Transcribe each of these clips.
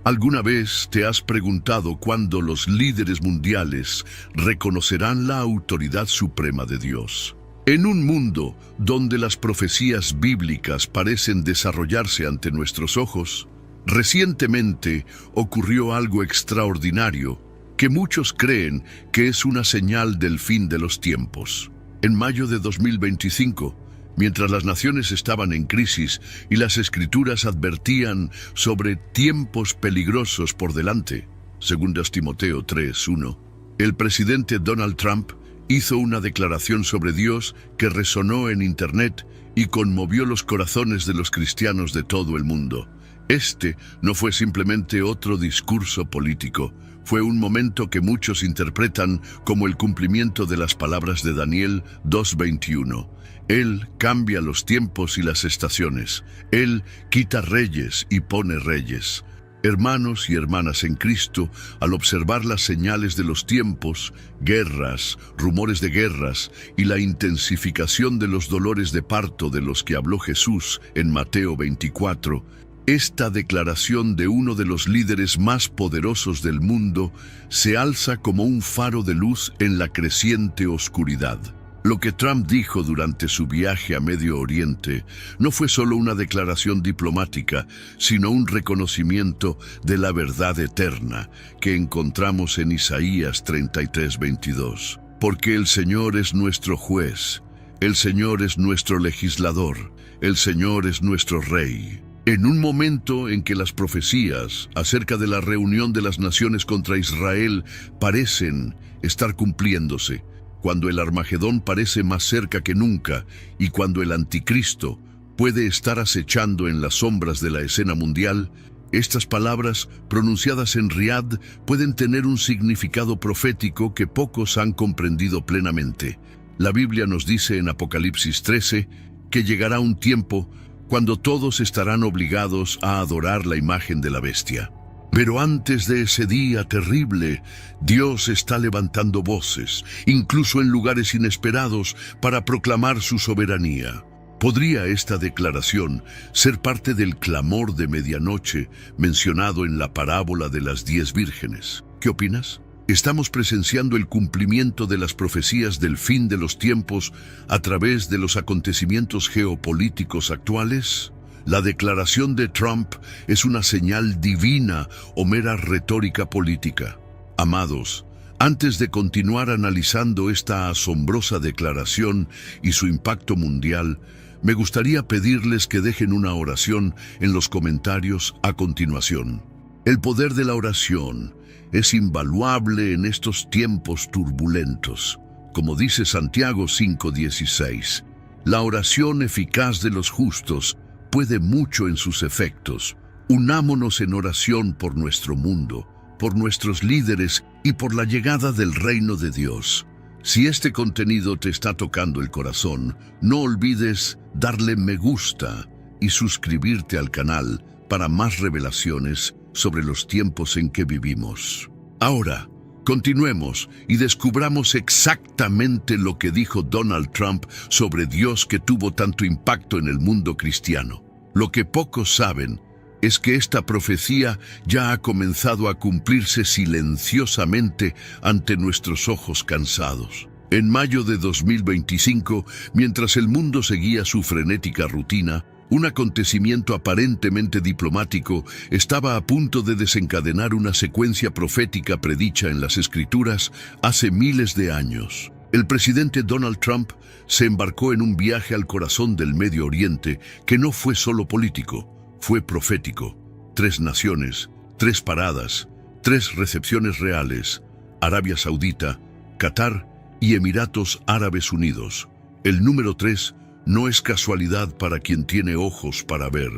¿Alguna vez te has preguntado cuándo los líderes mundiales reconocerán la autoridad suprema de Dios? En un mundo donde las profecías bíblicas parecen desarrollarse ante nuestros ojos, recientemente ocurrió algo extraordinario que muchos creen que es una señal del fin de los tiempos. En mayo de 2025, mientras las naciones estaban en crisis y las escrituras advertían sobre tiempos peligrosos por delante, según Timoteo 3:1, el presidente Donald Trump hizo una declaración sobre Dios que resonó en Internet y conmovió los corazones de los cristianos de todo el mundo. Este no fue simplemente otro discurso político, fue un momento que muchos interpretan como el cumplimiento de las palabras de Daniel 2:21. Él cambia los tiempos y las estaciones. Él quita reyes y pone reyes. Hermanos y hermanas en Cristo, al observar las señales de los tiempos, guerras, rumores de guerras y la intensificación de los dolores de parto de los que habló Jesús en Mateo 24, esta declaración de uno de los líderes más poderosos del mundo se alza como un faro de luz en la creciente oscuridad. Lo que Trump dijo durante su viaje a Medio Oriente no fue solo una declaración diplomática, sino un reconocimiento de la verdad eterna que encontramos en Isaías 33:22. Porque el Señor es nuestro juez, el Señor es nuestro legislador, el Señor es nuestro rey. En un momento en que las profecías acerca de la reunión de las naciones contra Israel parecen estar cumpliéndose, cuando el Armagedón parece más cerca que nunca y cuando el anticristo puede estar acechando en las sombras de la escena mundial, estas palabras pronunciadas en Riad pueden tener un significado profético que pocos han comprendido plenamente. La Biblia nos dice en Apocalipsis 13 que llegará un tiempo cuando todos estarán obligados a adorar la imagen de la bestia. Pero antes de ese día terrible, Dios está levantando voces, incluso en lugares inesperados, para proclamar su soberanía. ¿Podría esta declaración ser parte del clamor de medianoche mencionado en la parábola de las 10 vírgenes? ¿Qué opinas? ¿Estamos presenciando el cumplimiento de las profecías del fin de los tiempos a través de los acontecimientos geopolíticos actuales? ¿La declaración de Trump es una señal divina o mera retórica política? Amados, antes de continuar analizando esta asombrosa declaración y su impacto mundial, me gustaría pedirles que dejen una oración en los comentarios a continuación. El poder de la oración es invaluable en estos tiempos turbulentos. Como dice Santiago 5:16, la oración eficaz de los justos puede mucho en sus efectos. Unámonos en oración por nuestro mundo, por nuestros líderes y por la llegada del reino de Dios. Si este contenido te está tocando el corazón, no olvides darle me gusta y suscribirte al canal para más revelaciones sobre los tiempos en que vivimos. Ahora, continuemos y descubramos exactamente lo que dijo Donald Trump sobre Dios que tuvo tanto impacto en el mundo cristiano. Lo que pocos saben es que esta profecía ya ha comenzado a cumplirse silenciosamente ante nuestros ojos cansados. En mayo de 2025, mientras el mundo seguía su frenética rutina, un acontecimiento aparentemente diplomático estaba a punto de desencadenar una secuencia profética predicha en las Escrituras hace miles de años. El presidente Donald Trump se embarcó en un viaje al corazón del Medio Oriente que no fue solo político, fue profético. 3 naciones, 3 paradas, 3 recepciones reales: Arabia Saudita, Qatar y Emiratos Árabes Unidos. El número 3 no es casualidad para quien tiene ojos para ver.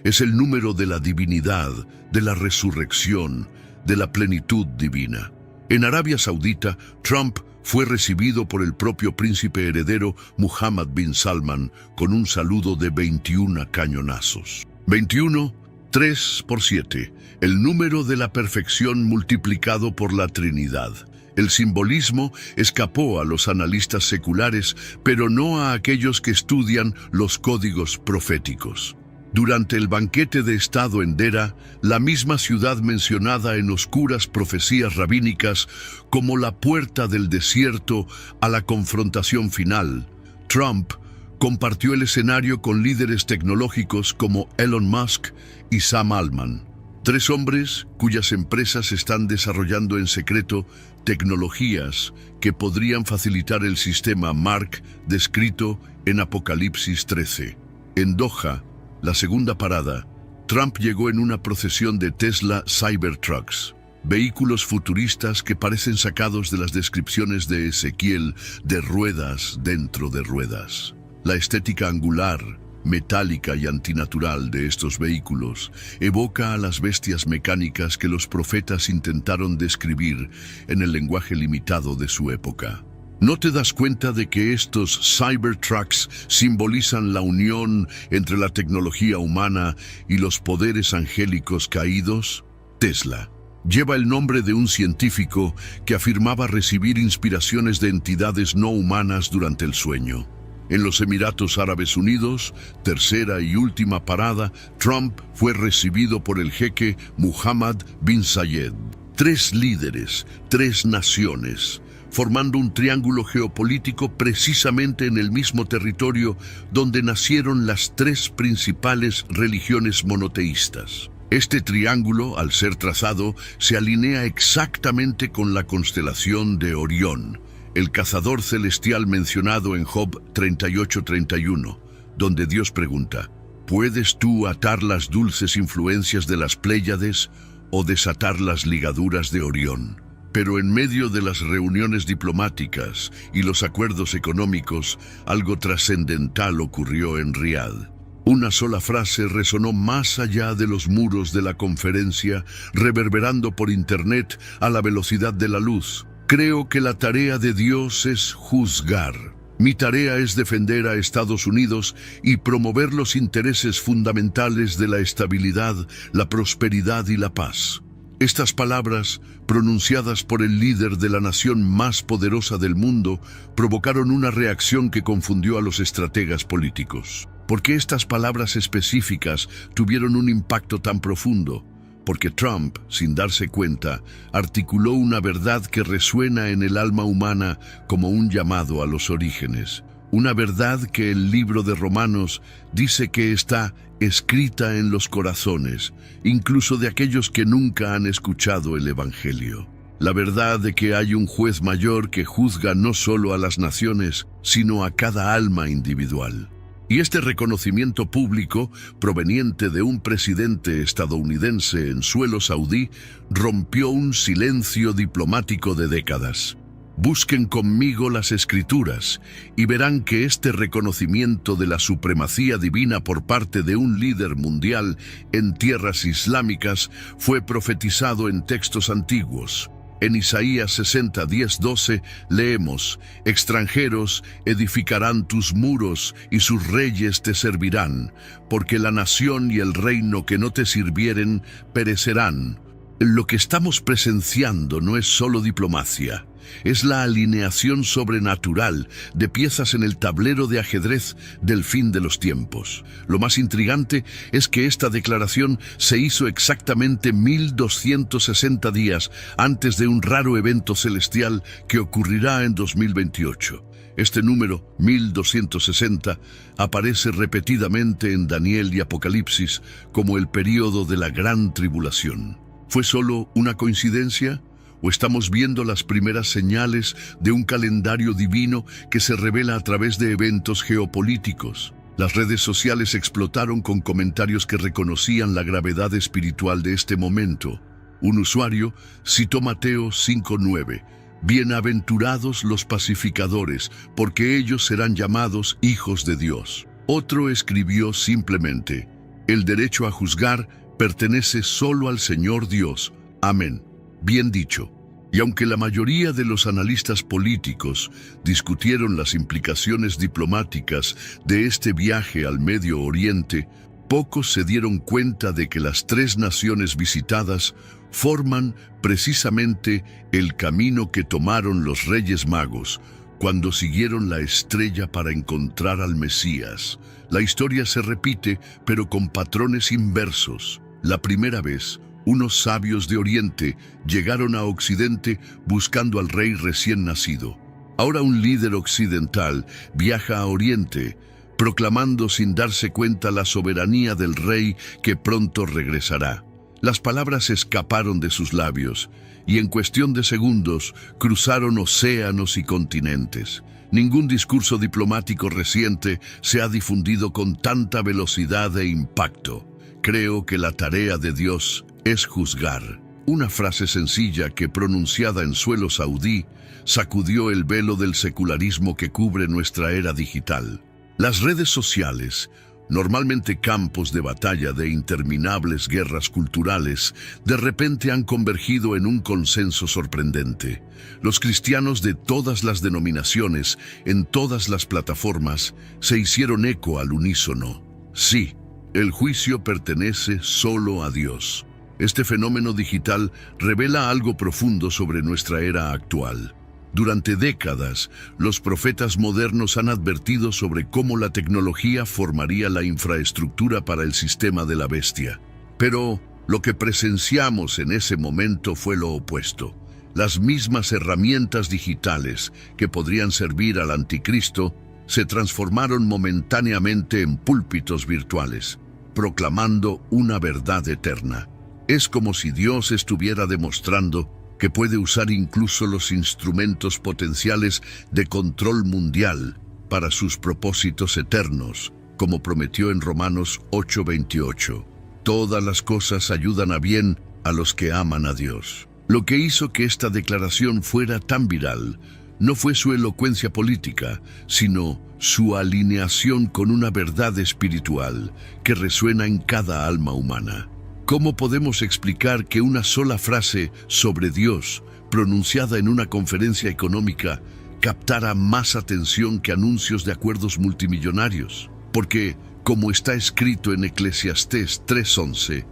Es el número de la divinidad, de la resurrección, de la plenitud divina. En Arabia Saudita, Trump fue recibido por el propio príncipe heredero Muhammad bin Salman con un saludo de 21 cañonazos. 21, 3 por 7, el número de la perfección multiplicado por la Trinidad. El simbolismo escapó a los analistas seculares, pero no a aquellos que estudian los códigos proféticos. Durante el banquete de estado en Dera, la misma ciudad mencionada en oscuras profecías rabínicas como la puerta del desierto a la confrontación final, Trump compartió el escenario con líderes tecnológicos como Elon Musk y Sam Altman, tres hombres cuyas empresas están desarrollando en secreto tecnologías que podrían facilitar el sistema Mark descrito en Apocalipsis 13. En Doha, la segunda parada, Trump llegó en una procesión de Tesla Cybertrucks, vehículos futuristas que parecen sacados de las descripciones de Ezequiel de ruedas dentro de ruedas. La estética angular, metálica y antinatural de estos vehículos evoca a las bestias mecánicas que los profetas intentaron describir en el lenguaje limitado de su época. ¿No te das cuenta de que estos Cybertrucks simbolizan la unión entre la tecnología humana y los poderes angélicos caídos? Tesla lleva el nombre de un científico que afirmaba recibir inspiraciones de entidades no humanas durante el sueño. En los Emiratos Árabes Unidos, tercera y última parada, Trump fue recibido por el jeque Mohammed bin Zayed. Tres líderes, tres naciones, formando un triángulo geopolítico precisamente en el mismo territorio donde nacieron las tres principales religiones monoteístas. Este triángulo, al ser trazado, se alinea exactamente con la constelación de Orión, el cazador celestial mencionado en Job 38:31, donde Dios pregunta: ¿puedes tú atar las dulces influencias de las Pléyades o desatar las ligaduras de Orión? Pero en medio de las reuniones diplomáticas y los acuerdos económicos, algo trascendental ocurrió en Riad. Una sola frase resonó más allá de los muros de la conferencia, reverberando por internet a la velocidad de la luz. Creo que la tarea de Dios es juzgar. Mi tarea es defender a Estados Unidos y promover los intereses fundamentales de la estabilidad, la prosperidad y la paz. Estas palabras, pronunciadas por el líder de la nación más poderosa del mundo, provocaron una reacción que confundió a los estrategas políticos. ¿Por qué estas palabras específicas tuvieron un impacto tan profundo? Porque Trump, sin darse cuenta, articuló una verdad que resuena en el alma humana como un llamado a los orígenes. Una verdad que el libro de Romanos dice que está escrita en los corazones, incluso de aquellos que nunca han escuchado el Evangelio. La verdad de que hay un juez mayor que juzga no solo a las naciones, sino a cada alma individual. Y este reconocimiento público, proveniente de un presidente estadounidense en suelo saudí, rompió un silencio diplomático de décadas. Busquen conmigo las Escrituras y verán que este reconocimiento de la supremacía divina por parte de un líder mundial en tierras islámicas fue profetizado en textos antiguos. En Isaías 60, 10, 12 leemos: extranjeros edificarán tus muros y sus reyes te servirán, porque la nación y el reino que no te sirvieren perecerán. Lo que estamos presenciando no es solo diplomacia, es la alineación sobrenatural de piezas en el tablero de ajedrez del fin de los tiempos. Lo más intrigante es que esta declaración se hizo exactamente 1260 días antes de un raro evento celestial que ocurrirá en 2028. Este número, 1260, aparece repetidamente en Daniel y Apocalipsis como el período de la gran tribulación. ¿Fue solo una coincidencia? ¿O estamos viendo las primeras señales de un calendario divino que se revela a través de eventos geopolíticos? Las redes sociales explotaron con comentarios que reconocían la gravedad espiritual de este momento. Un usuario citó Mateo 5:9. Bienaventurados los pacificadores, porque ellos serán llamados hijos de Dios. Otro escribió simplemente: el derecho a juzgar pertenece solo al Señor Dios. Amén. Bien dicho. Y aunque la mayoría de los analistas políticos discutieron las implicaciones diplomáticas de este viaje al Medio Oriente, pocos se dieron cuenta de que las tres naciones visitadas forman precisamente el camino que tomaron los Reyes Magos, cuando siguieron la estrella para encontrar al Mesías. La historia se repite, pero con patrones inversos. La primera vez, unos sabios de Oriente llegaron a Occidente buscando al rey recién nacido. Ahora un líder occidental viaja a Oriente, proclamando sin darse cuenta la soberanía del rey que pronto regresará. Las palabras escaparon de sus labios y en cuestión de segundos cruzaron océanos y continentes. Ningún discurso diplomático reciente se ha difundido con tanta velocidad e impacto. Creo que la tarea de Dios es juzgar. Una frase sencilla que, pronunciada en suelo saudí, sacudió el velo del secularismo que cubre nuestra era digital. Las redes sociales, normalmente campos de batalla de interminables guerras culturales, de repente han convergido en un consenso sorprendente. Los cristianos de todas las denominaciones, en todas las plataformas, se hicieron eco al unísono. Sí, el juicio pertenece solo a Dios. Este fenómeno digital revela algo profundo sobre nuestra era actual. Durante décadas, los profetas modernos han advertido sobre cómo la tecnología formaría la infraestructura para el sistema de la bestia. Pero lo que presenciamos en ese momento fue lo opuesto. Las mismas herramientas digitales que podrían servir al anticristo se transformaron momentáneamente en púlpitos virtuales, proclamando una verdad eterna. Es como si Dios estuviera demostrando que puede usar incluso los instrumentos potenciales de control mundial para sus propósitos eternos, como prometió en Romanos 8:28. Todas las cosas ayudan a bien a los que aman a Dios. Lo que hizo que esta declaración fuera tan viral no fue su elocuencia política, sino su alineación con una verdad espiritual que resuena en cada alma humana. ¿Cómo podemos explicar que una sola frase sobre Dios, pronunciada en una conferencia económica, captara más atención que anuncios de acuerdos multimillonarios? Porque, como está escrito en Eclesiastés 3:11,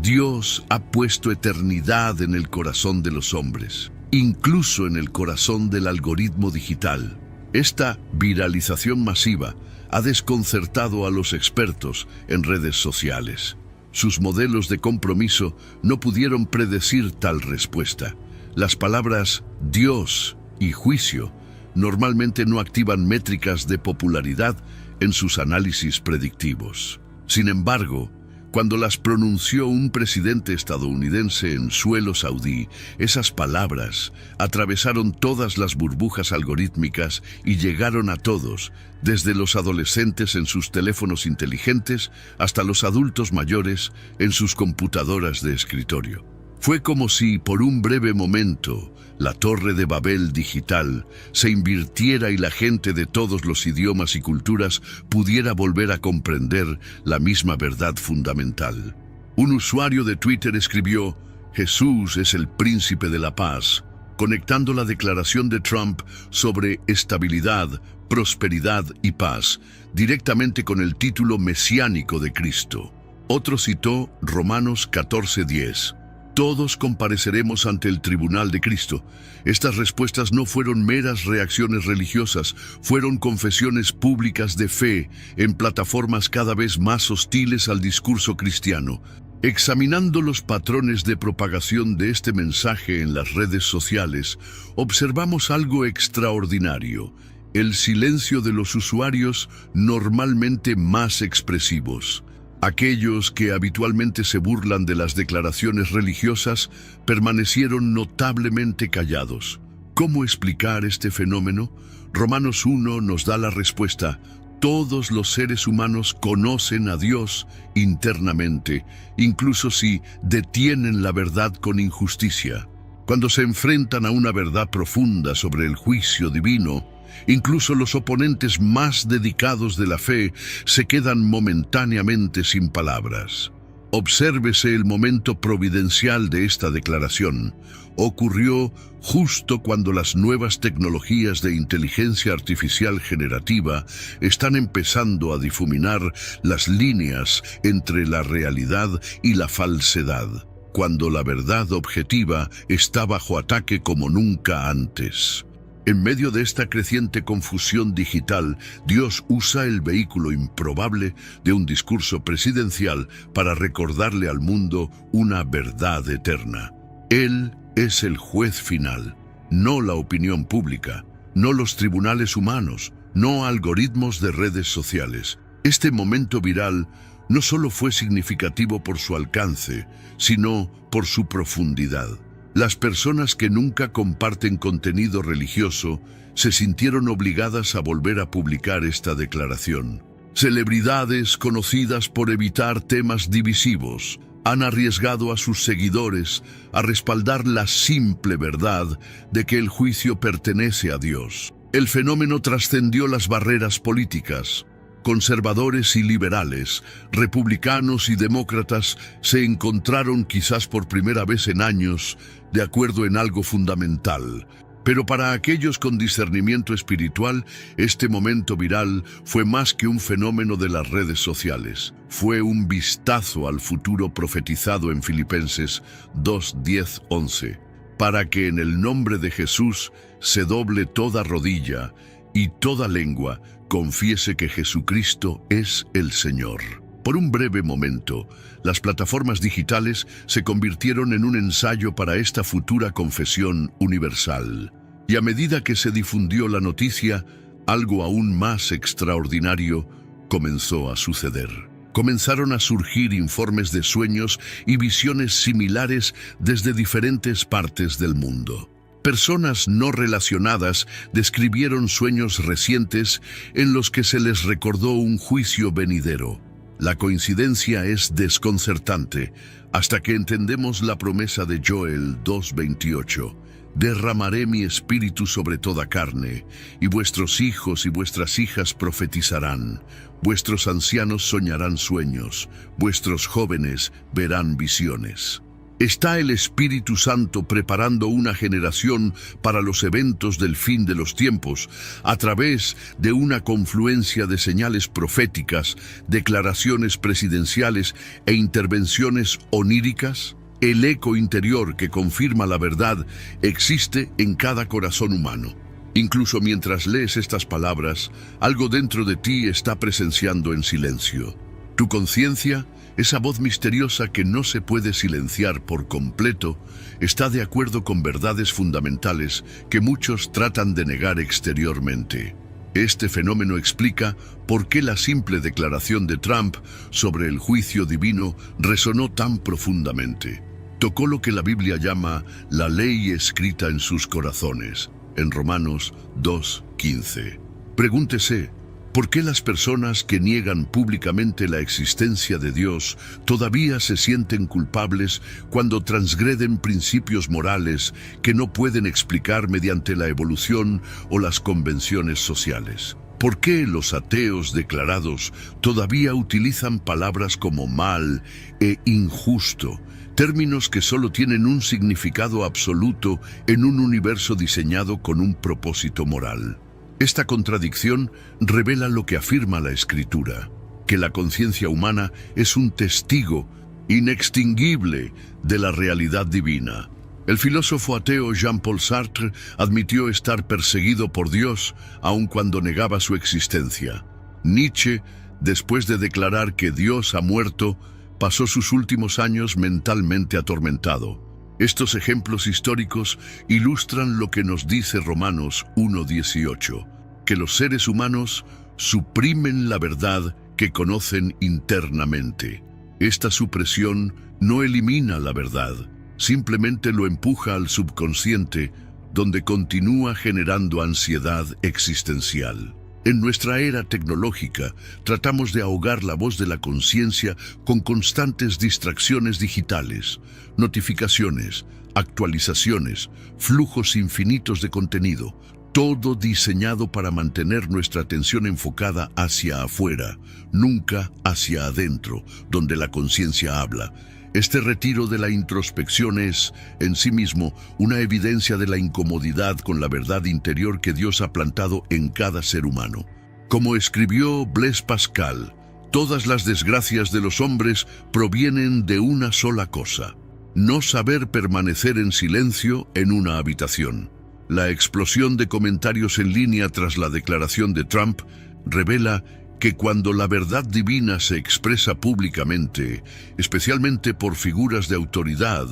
Dios ha puesto eternidad en el corazón de los hombres, incluso en el corazón del algoritmo digital. Esta viralización masiva ha desconcertado a los expertos en redes sociales. Sus modelos de compromiso no pudieron predecir tal respuesta. Las palabras Dios y juicio normalmente no activan métricas de popularidad en sus análisis predictivos. Sin embargo, cuando las pronunció un presidente estadounidense en suelo saudí, esas palabras atravesaron todas las burbujas algorítmicas y llegaron a todos, desde los adolescentes en sus teléfonos inteligentes hasta los adultos mayores en sus computadoras de escritorio. Fue como si, por un breve momento, la Torre de Babel digital se invirtiera y la gente de todos los idiomas y culturas pudiera volver a comprender la misma verdad fundamental. Un usuario de Twitter escribió: Jesús es el príncipe de la paz, conectando la declaración de Trump sobre estabilidad, prosperidad y paz directamente con el título mesiánico de Cristo. Otro citó Romanos 14:10. Todos compareceremos ante el tribunal de Cristo. Estas respuestas no fueron meras reacciones religiosas, fueron confesiones públicas de fe en plataformas cada vez más hostiles al discurso cristiano. Examinando los patrones de propagación de este mensaje en las redes sociales, observamos algo extraordinario: el silencio de los usuarios normalmente más expresivos. Aquellos que habitualmente se burlan de las declaraciones religiosas permanecieron notablemente callados. ¿Cómo explicar este fenómeno? Romanos 1 nos da la respuesta. Todos los seres humanos conocen a Dios internamente, incluso si detienen la verdad con injusticia. Cuando se enfrentan a una verdad profunda sobre el juicio divino, incluso los oponentes más dedicados de la fe se quedan momentáneamente sin palabras. Obsérvese el momento providencial de esta declaración. Ocurrió justo cuando las nuevas tecnologías de inteligencia artificial generativa están empezando a difuminar las líneas entre la realidad y la falsedad, cuando la verdad objetiva está bajo ataque como nunca antes. En medio de esta creciente confusión digital, Dios usa el vehículo improbable de un discurso presidencial para recordarle al mundo una verdad eterna. Él es el juez final, no la opinión pública, no los tribunales humanos, no algoritmos de redes sociales. Este momento viral no solo fue significativo por su alcance, sino por su profundidad. Las personas que nunca comparten contenido religioso se sintieron obligadas a volver a publicar esta declaración. Celebridades conocidas por evitar temas divisivos han arriesgado a sus seguidores a respaldar la simple verdad de que el juicio pertenece a Dios. El fenómeno trascendió las barreras políticas. Conservadores y liberales, republicanos y demócratas se encontraron quizás por primera vez en años de acuerdo en algo fundamental. Pero para aquellos con discernimiento espiritual, este momento viral fue más que un fenómeno de las redes sociales. Fue un vistazo al futuro profetizado en Filipenses 2:10-11, para que en el nombre de Jesús se doble toda rodilla y toda lengua confiese que Jesucristo es el Señor. Por un breve momento, las plataformas digitales se convirtieron en un ensayo para esta futura confesión universal. Y a medida que se difundió la noticia, algo aún más extraordinario comenzó a suceder. Comenzaron a surgir informes de sueños y visiones similares desde diferentes partes del mundo. Personas no relacionadas describieron sueños recientes en los que se les recordó un juicio venidero. La coincidencia es desconcertante hasta que entendemos la promesa de Joel 2:28. Derramaré mi espíritu sobre toda carne, y vuestros hijos y vuestras hijas profetizarán, vuestros ancianos soñarán sueños, vuestros jóvenes verán visiones. ¿Está el Espíritu Santo preparando una generación para los eventos del fin de los tiempos a través de una confluencia de señales proféticas, declaraciones presidenciales e intervenciones oníricas? El eco interior que confirma la verdad existe en cada corazón humano. Incluso mientras lees estas palabras, algo dentro de ti está presenciando en silencio. Tu conciencia, esa voz misteriosa que no se puede silenciar por completo, está de acuerdo con verdades fundamentales que muchos tratan de negar exteriormente. Este fenómeno explica por qué la simple declaración de Trump sobre el juicio divino resonó tan profundamente. Tocó lo que la Biblia llama la ley escrita en sus corazones, en Romanos 2:15. Pregúntese, ¿por qué las personas que niegan públicamente la existencia de Dios todavía se sienten culpables cuando transgreden principios morales que no pueden explicar mediante la evolución o las convenciones sociales? ¿Por qué los ateos declarados todavía utilizan palabras como mal e injusto, términos que solo tienen un significado absoluto en un universo diseñado con un propósito moral? Esta contradicción revela lo que afirma la Escritura, que la conciencia humana es un testigo inextinguible de la realidad divina. El filósofo ateo Jean-Paul Sartre admitió estar perseguido por Dios aun cuando negaba su existencia. Nietzsche, después de declarar que Dios ha muerto, pasó sus últimos años mentalmente atormentado. Estos ejemplos históricos ilustran lo que nos dice Romanos 1:18, que los seres humanos suprimen la verdad que conocen internamente. Esta supresión no elimina la verdad, simplemente lo empuja al subconsciente, donde continúa generando ansiedad existencial. En nuestra era tecnológica, tratamos de ahogar la voz de la conciencia con constantes distracciones digitales, notificaciones, actualizaciones, flujos infinitos de contenido, todo diseñado para mantener nuestra atención enfocada hacia afuera, nunca hacia adentro, donde la conciencia habla. Este retiro de la introspección es, en sí mismo, una evidencia de la incomodidad con la verdad interior que Dios ha plantado en cada ser humano. Como escribió Blaise Pascal, todas las desgracias de los hombres provienen de una sola cosa: no saber permanecer en silencio en una habitación. La explosión de comentarios en línea tras la declaración de Trump revela que cuando la verdad divina se expresa públicamente, especialmente por figuras de autoridad,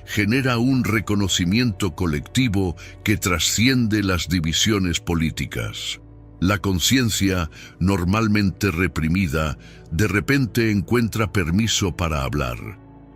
genera un reconocimiento colectivo que trasciende las divisiones políticas. La conciencia, normalmente reprimida, de repente encuentra permiso para hablar.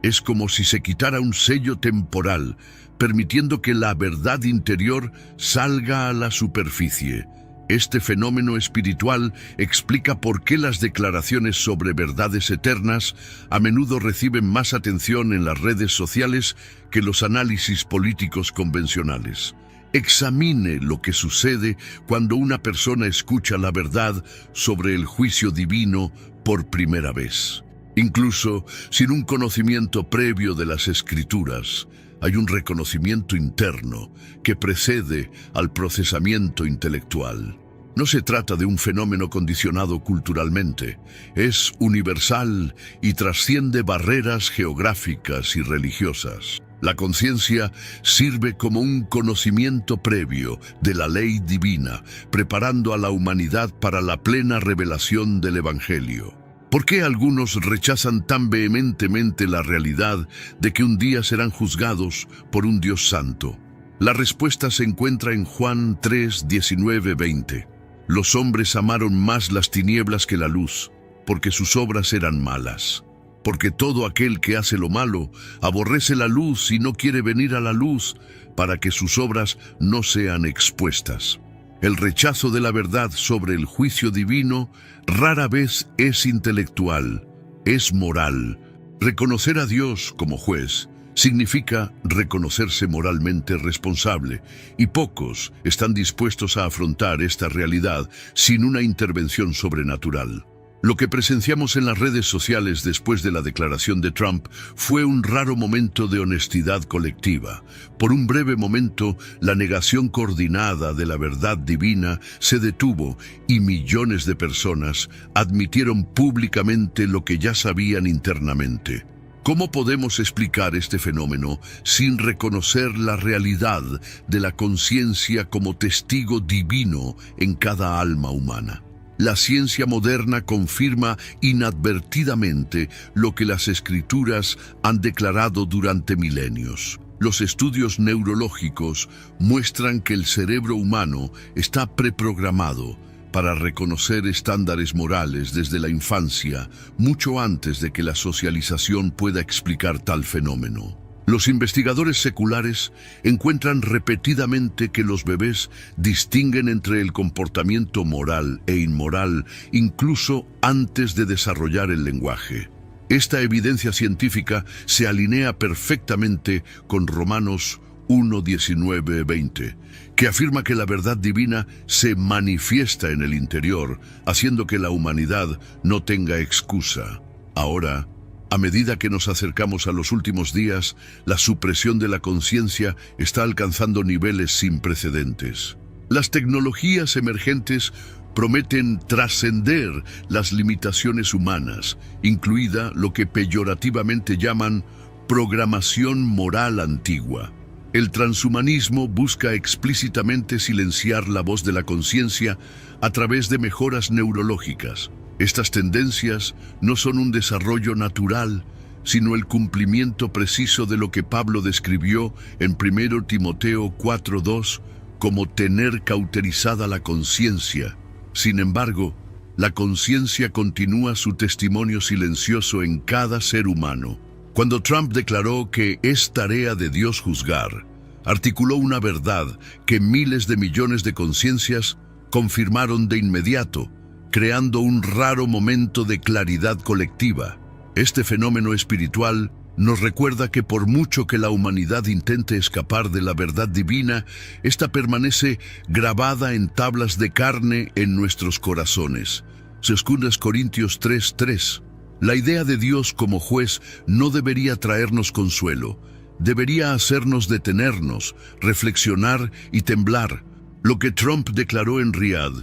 Es como si se quitara un sello temporal, permitiendo que la verdad interior salga a la superficie. Este fenómeno espiritual explica por qué las declaraciones sobre verdades eternas a menudo reciben más atención en las redes sociales que los análisis políticos convencionales. Examine lo que sucede cuando una persona escucha la verdad sobre el juicio divino por primera vez. Incluso sin un conocimiento previo de las Escrituras, hay un reconocimiento interno que precede al procesamiento intelectual. No se trata de un fenómeno condicionado culturalmente, es universal y trasciende barreras geográficas y religiosas. La conciencia sirve como un conocimiento previo de la ley divina, preparando a la humanidad para la plena revelación del Evangelio. ¿Por qué algunos rechazan tan vehementemente la realidad de que un día serán juzgados por un Dios santo? La respuesta se encuentra en Juan 3, 19, 20. Los hombres amaron más las tinieblas que la luz, porque sus obras eran malas. Porque todo aquel que hace lo malo aborrece la luz y no quiere venir a la luz, para que sus obras no sean expuestas. El rechazo de la verdad sobre el juicio divino rara vez es intelectual, es moral. Reconocer a Dios como juez significa reconocerse moralmente responsable, y pocos están dispuestos a afrontar esta realidad sin una intervención sobrenatural. Lo que presenciamos en las redes sociales después de la declaración de Trump fue un raro momento de honestidad colectiva. Por un breve momento, la negación coordinada de la verdad divina se detuvo y millones de personas admitieron públicamente lo que ya sabían internamente. ¿Cómo podemos explicar este fenómeno sin reconocer la realidad de la conciencia como testigo divino en cada alma humana? La ciencia moderna confirma inadvertidamente lo que las Escrituras han declarado durante milenios. Los estudios neurológicos muestran que el cerebro humano está preprogramado para reconocer estándares morales desde la infancia, mucho antes de que la socialización pueda explicar tal fenómeno. Los investigadores seculares encuentran repetidamente que los bebés distinguen entre el comportamiento moral e inmoral incluso antes de desarrollar el lenguaje. Esta evidencia científica se alinea perfectamente con Romanos 1, 19, 20, que afirma que la verdad divina se manifiesta en el interior, haciendo que la humanidad no tenga excusa. Ahora, a medida que nos acercamos a los últimos días, la supresión de la conciencia está alcanzando niveles sin precedentes. Las tecnologías emergentes prometen trascender las limitaciones humanas, incluida lo que peyorativamente llaman programación moral antigua. El transhumanismo busca explícitamente silenciar la voz de la conciencia a través de mejoras neurológicas. Estas tendencias no son un desarrollo natural, sino el cumplimiento preciso de lo que Pablo describió en 1 Timoteo 4:2 como tener cauterizada la conciencia. Sin embargo, la conciencia continúa su testimonio silencioso en cada ser humano. Cuando Trump declaró que es tarea de Dios juzgar, articuló una verdad que miles de millones de conciencias confirmaron de inmediato, creando un raro momento de claridad colectiva. Este fenómeno espiritual nos recuerda que por mucho que la humanidad intente escapar de la verdad divina, esta permanece grabada en tablas de carne en nuestros corazones. 2 Corintios 3:3. La idea de Dios como juez no debería traernos consuelo, debería hacernos detenernos, reflexionar y temblar. Lo que Trump declaró en Riad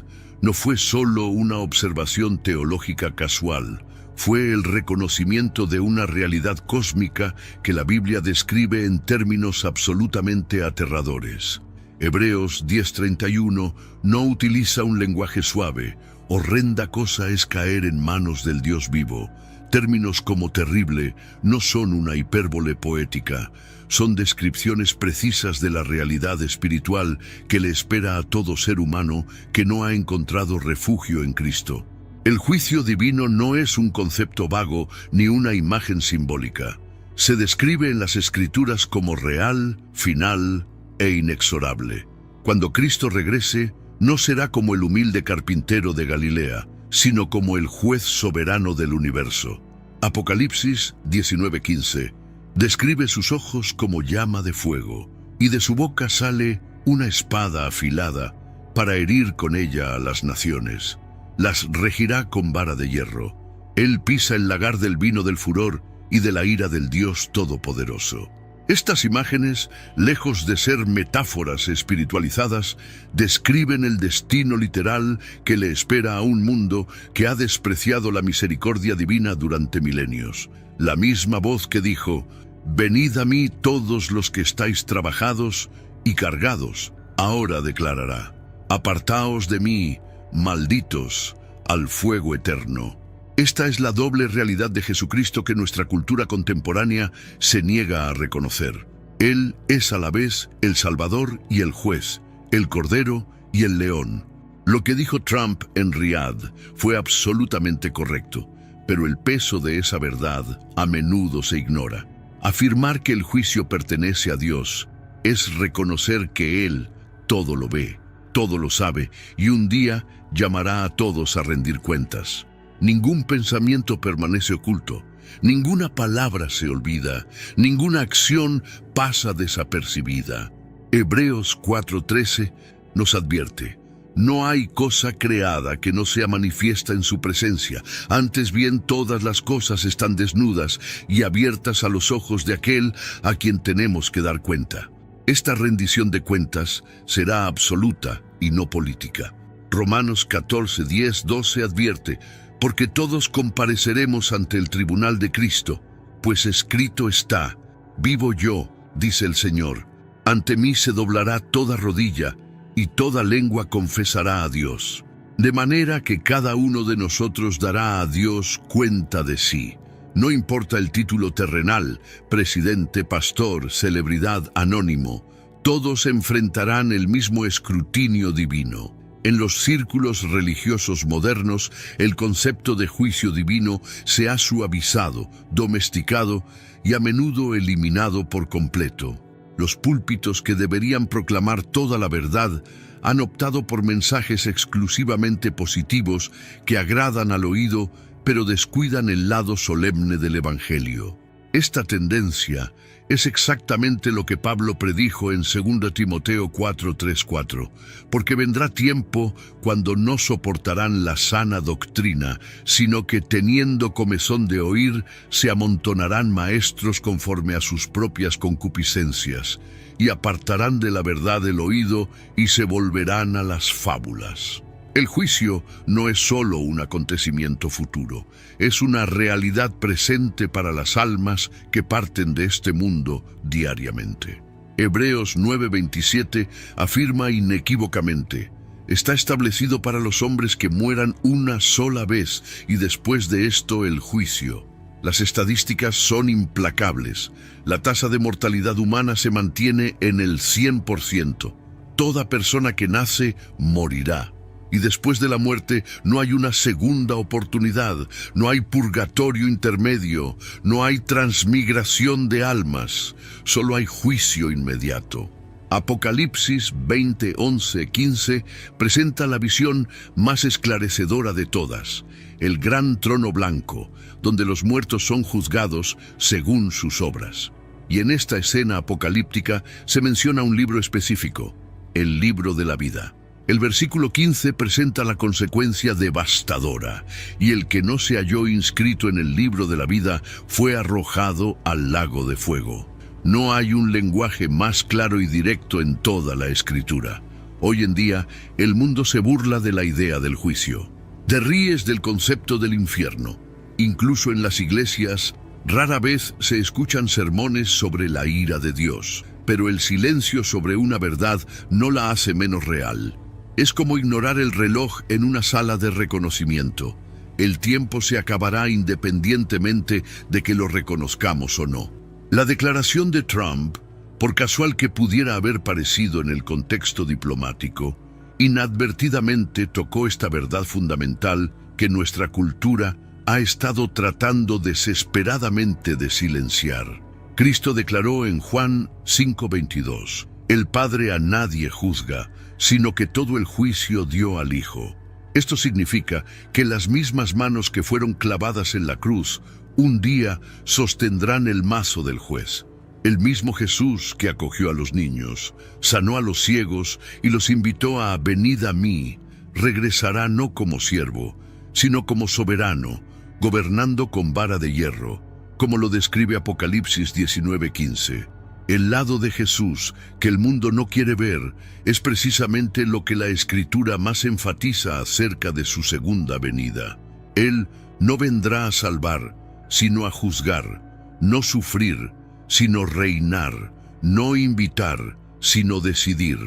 no fue solo una observación teológica casual, fue el reconocimiento de una realidad cósmica que la Biblia describe en términos absolutamente aterradores. Hebreos 10:31 no utiliza un lenguaje suave. Horrenda cosa es caer en manos del Dios vivo. Términos como terrible no son una hipérbole poética, son descripciones precisas de la realidad espiritual que le espera a todo ser humano que no ha encontrado refugio en Cristo. El juicio divino no es un concepto vago ni una imagen simbólica. Se describe en las Escrituras como real, final e inexorable. Cuando Cristo regrese, no será como el humilde carpintero de Galilea, sino como el juez soberano del universo. Apocalipsis 19:15 describe sus ojos como llama de fuego, y de su boca sale una espada afilada para herir con ella a las naciones. Las regirá con vara de hierro. Él pisa el lagar del vino del furor y de la ira del Dios Todopoderoso. Estas imágenes, lejos de ser metáforas espiritualizadas, describen el destino literal que le espera a un mundo que ha despreciado la misericordia divina durante milenios. La misma voz que dijo: «Venid a mí todos los que estáis trabajados y cargados», ahora declarará: «Apartaos de mí, malditos, al fuego eterno». Esta es la doble realidad de Jesucristo que nuestra cultura contemporánea se niega a reconocer. Él es a la vez el Salvador y el juez, el Cordero y el León. Lo que dijo Trump en Riad fue absolutamente correcto, pero el peso de esa verdad a menudo se ignora. Afirmar que el juicio pertenece a Dios es reconocer que Él todo lo ve, todo lo sabe, y un día llamará a todos a rendir cuentas. Ningún pensamiento permanece oculto, ninguna palabra se olvida, ninguna acción pasa desapercibida. Hebreos 4:13 nos advierte: no hay cosa creada que no sea manifiesta en su presencia, antes bien todas las cosas están desnudas y abiertas a los ojos de aquel a quien tenemos que dar cuenta. Esta rendición de cuentas será absoluta y no política. Romanos 14:10-12 advierte: porque todos compareceremos ante el tribunal de Cristo, pues escrito está: vivo yo, dice el Señor, ante mí se doblará toda rodilla y toda lengua confesará a Dios. De manera que cada uno de nosotros dará a Dios cuenta de sí. No importa el título terrenal, presidente, pastor, celebridad, anónimo, todos enfrentarán el mismo escrutinio divino. En los círculos religiosos modernos, el concepto de juicio divino se ha suavizado, domesticado y a menudo eliminado por completo. Los púlpitos que deberían proclamar toda la verdad han optado por mensajes exclusivamente positivos que agradan al oído, pero descuidan el lado solemne del Evangelio. Esta tendencia es exactamente lo que Pablo predijo en 2 Timoteo 4:3-4, porque vendrá tiempo cuando no soportarán la sana doctrina, sino que teniendo comezón de oír, se amontonarán maestros conforme a sus propias concupiscencias, y apartarán de la verdad el oído y se volverán a las fábulas. El juicio no es solo un acontecimiento futuro, es una realidad presente para las almas que parten de este mundo diariamente. Hebreos 9:27 afirma inequívocamente: está establecido para los hombres que mueran una sola vez y después de esto el juicio. Las estadísticas son implacables. La tasa de mortalidad humana se mantiene en el 100%. Toda persona que nace morirá. Y después de la muerte no hay una segunda oportunidad, no hay purgatorio intermedio, no hay transmigración de almas, solo hay juicio inmediato. Apocalipsis 20:11-15 presenta la visión más esclarecedora de todas, el gran trono blanco, donde los muertos son juzgados según sus obras. Y en esta escena apocalíptica se menciona un libro específico, el libro de la vida. El versículo 15 presenta la consecuencia devastadora: y el que no se halló inscrito en el libro de la vida fue arrojado al lago de fuego. No hay un lenguaje más claro y directo en toda la Escritura. Hoy en día, el mundo se burla de la idea del juicio. Te ríes del concepto del infierno. Incluso en las iglesias, rara vez se escuchan sermones sobre la ira de Dios. pero el silencio sobre una verdad no la hace menos real. Es como ignorar el reloj en una sala de reconocimiento. El tiempo se acabará independientemente de que lo reconozcamos o no. La declaración de Trump, por casual que pudiera haber parecido en el contexto diplomático, inadvertidamente tocó esta verdad fundamental que nuestra cultura ha estado tratando desesperadamente de silenciar. Cristo declaró en Juan 5:22, «El Padre a nadie juzga, sino que todo el juicio dio al Hijo». Esto significa que las mismas manos que fueron clavadas en la cruz, un día sostendrán el mazo del juez. El mismo Jesús que acogió a los niños, sanó a los ciegos y los invitó a «venid a mí», regresará no como siervo, sino como soberano, gobernando con vara de hierro, como lo describe Apocalipsis 19:15. El lado de Jesús que el mundo no quiere ver es precisamente lo que la Escritura más enfatiza acerca de su segunda venida. Él no vendrá a salvar, sino a juzgar, no sufrir, sino reinar, no invitar, sino decidir.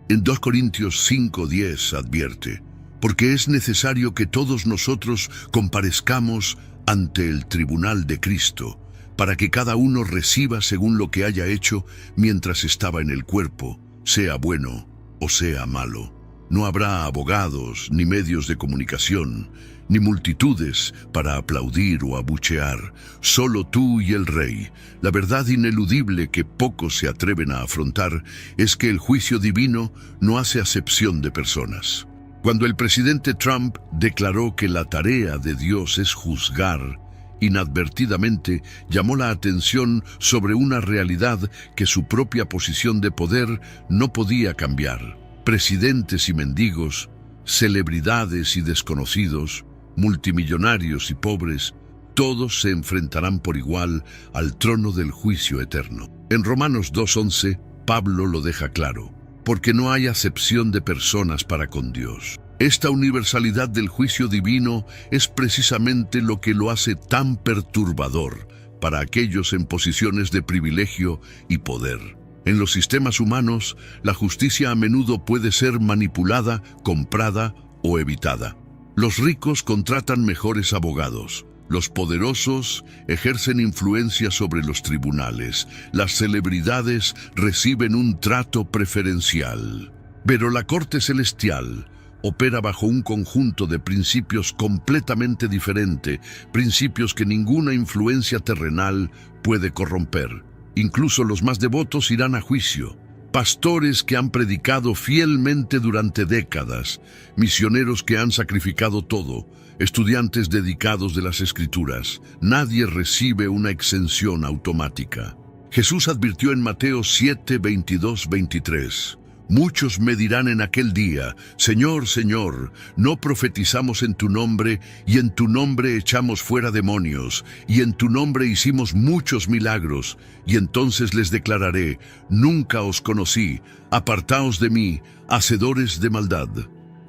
En 2 Corintios 5:10 advierte, porque es necesario que todos nosotros comparezcamos ante el tribunal de Cristo, para que cada uno reciba según lo que haya hecho mientras estaba en el cuerpo, sea bueno o sea malo. No habrá abogados, ni medios de comunicación, ni multitudes para aplaudir o abuchear. Solo tú y el Rey. La verdad ineludible que pocos se atreven a afrontar es que el juicio divino no hace acepción de personas. Cuando el presidente Trump declaró que la tarea de Dios es juzgar, inadvertidamente llamó la atención sobre una realidad que su propia posición de poder no podía cambiar. Presidentes y mendigos, celebridades y desconocidos, multimillonarios y pobres, todos se enfrentarán por igual al trono del juicio eterno. En Romanos 2:11, Pablo lo deja claro, porque no hay acepción de personas para con Dios. Esta universalidad del juicio divino es precisamente lo que lo hace tan perturbador para aquellos en posiciones de privilegio y poder. En los sistemas humanos, la justicia a menudo puede ser manipulada, comprada o evitada. Los ricos contratan mejores abogados. Los poderosos ejercen influencia sobre los tribunales. Las celebridades reciben un trato preferencial. Pero la Corte Celestial opera bajo un conjunto de principios completamente diferente, principios que ninguna influencia terrenal puede corromper. Incluso los más devotos irán a juicio. Pastores que han predicado fielmente durante décadas, misioneros que han sacrificado todo, estudiantes dedicados de las Escrituras. Nadie recibe una exención automática. Jesús advirtió en Mateo 7:22-23. Muchos me dirán en aquel día, Señor, Señor, ¿no profetizamos en tu nombre, y en tu nombre echamos fuera demonios, y en tu nombre hicimos muchos milagros? Y entonces les declararé, nunca os conocí, apartaos de mí, hacedores de maldad.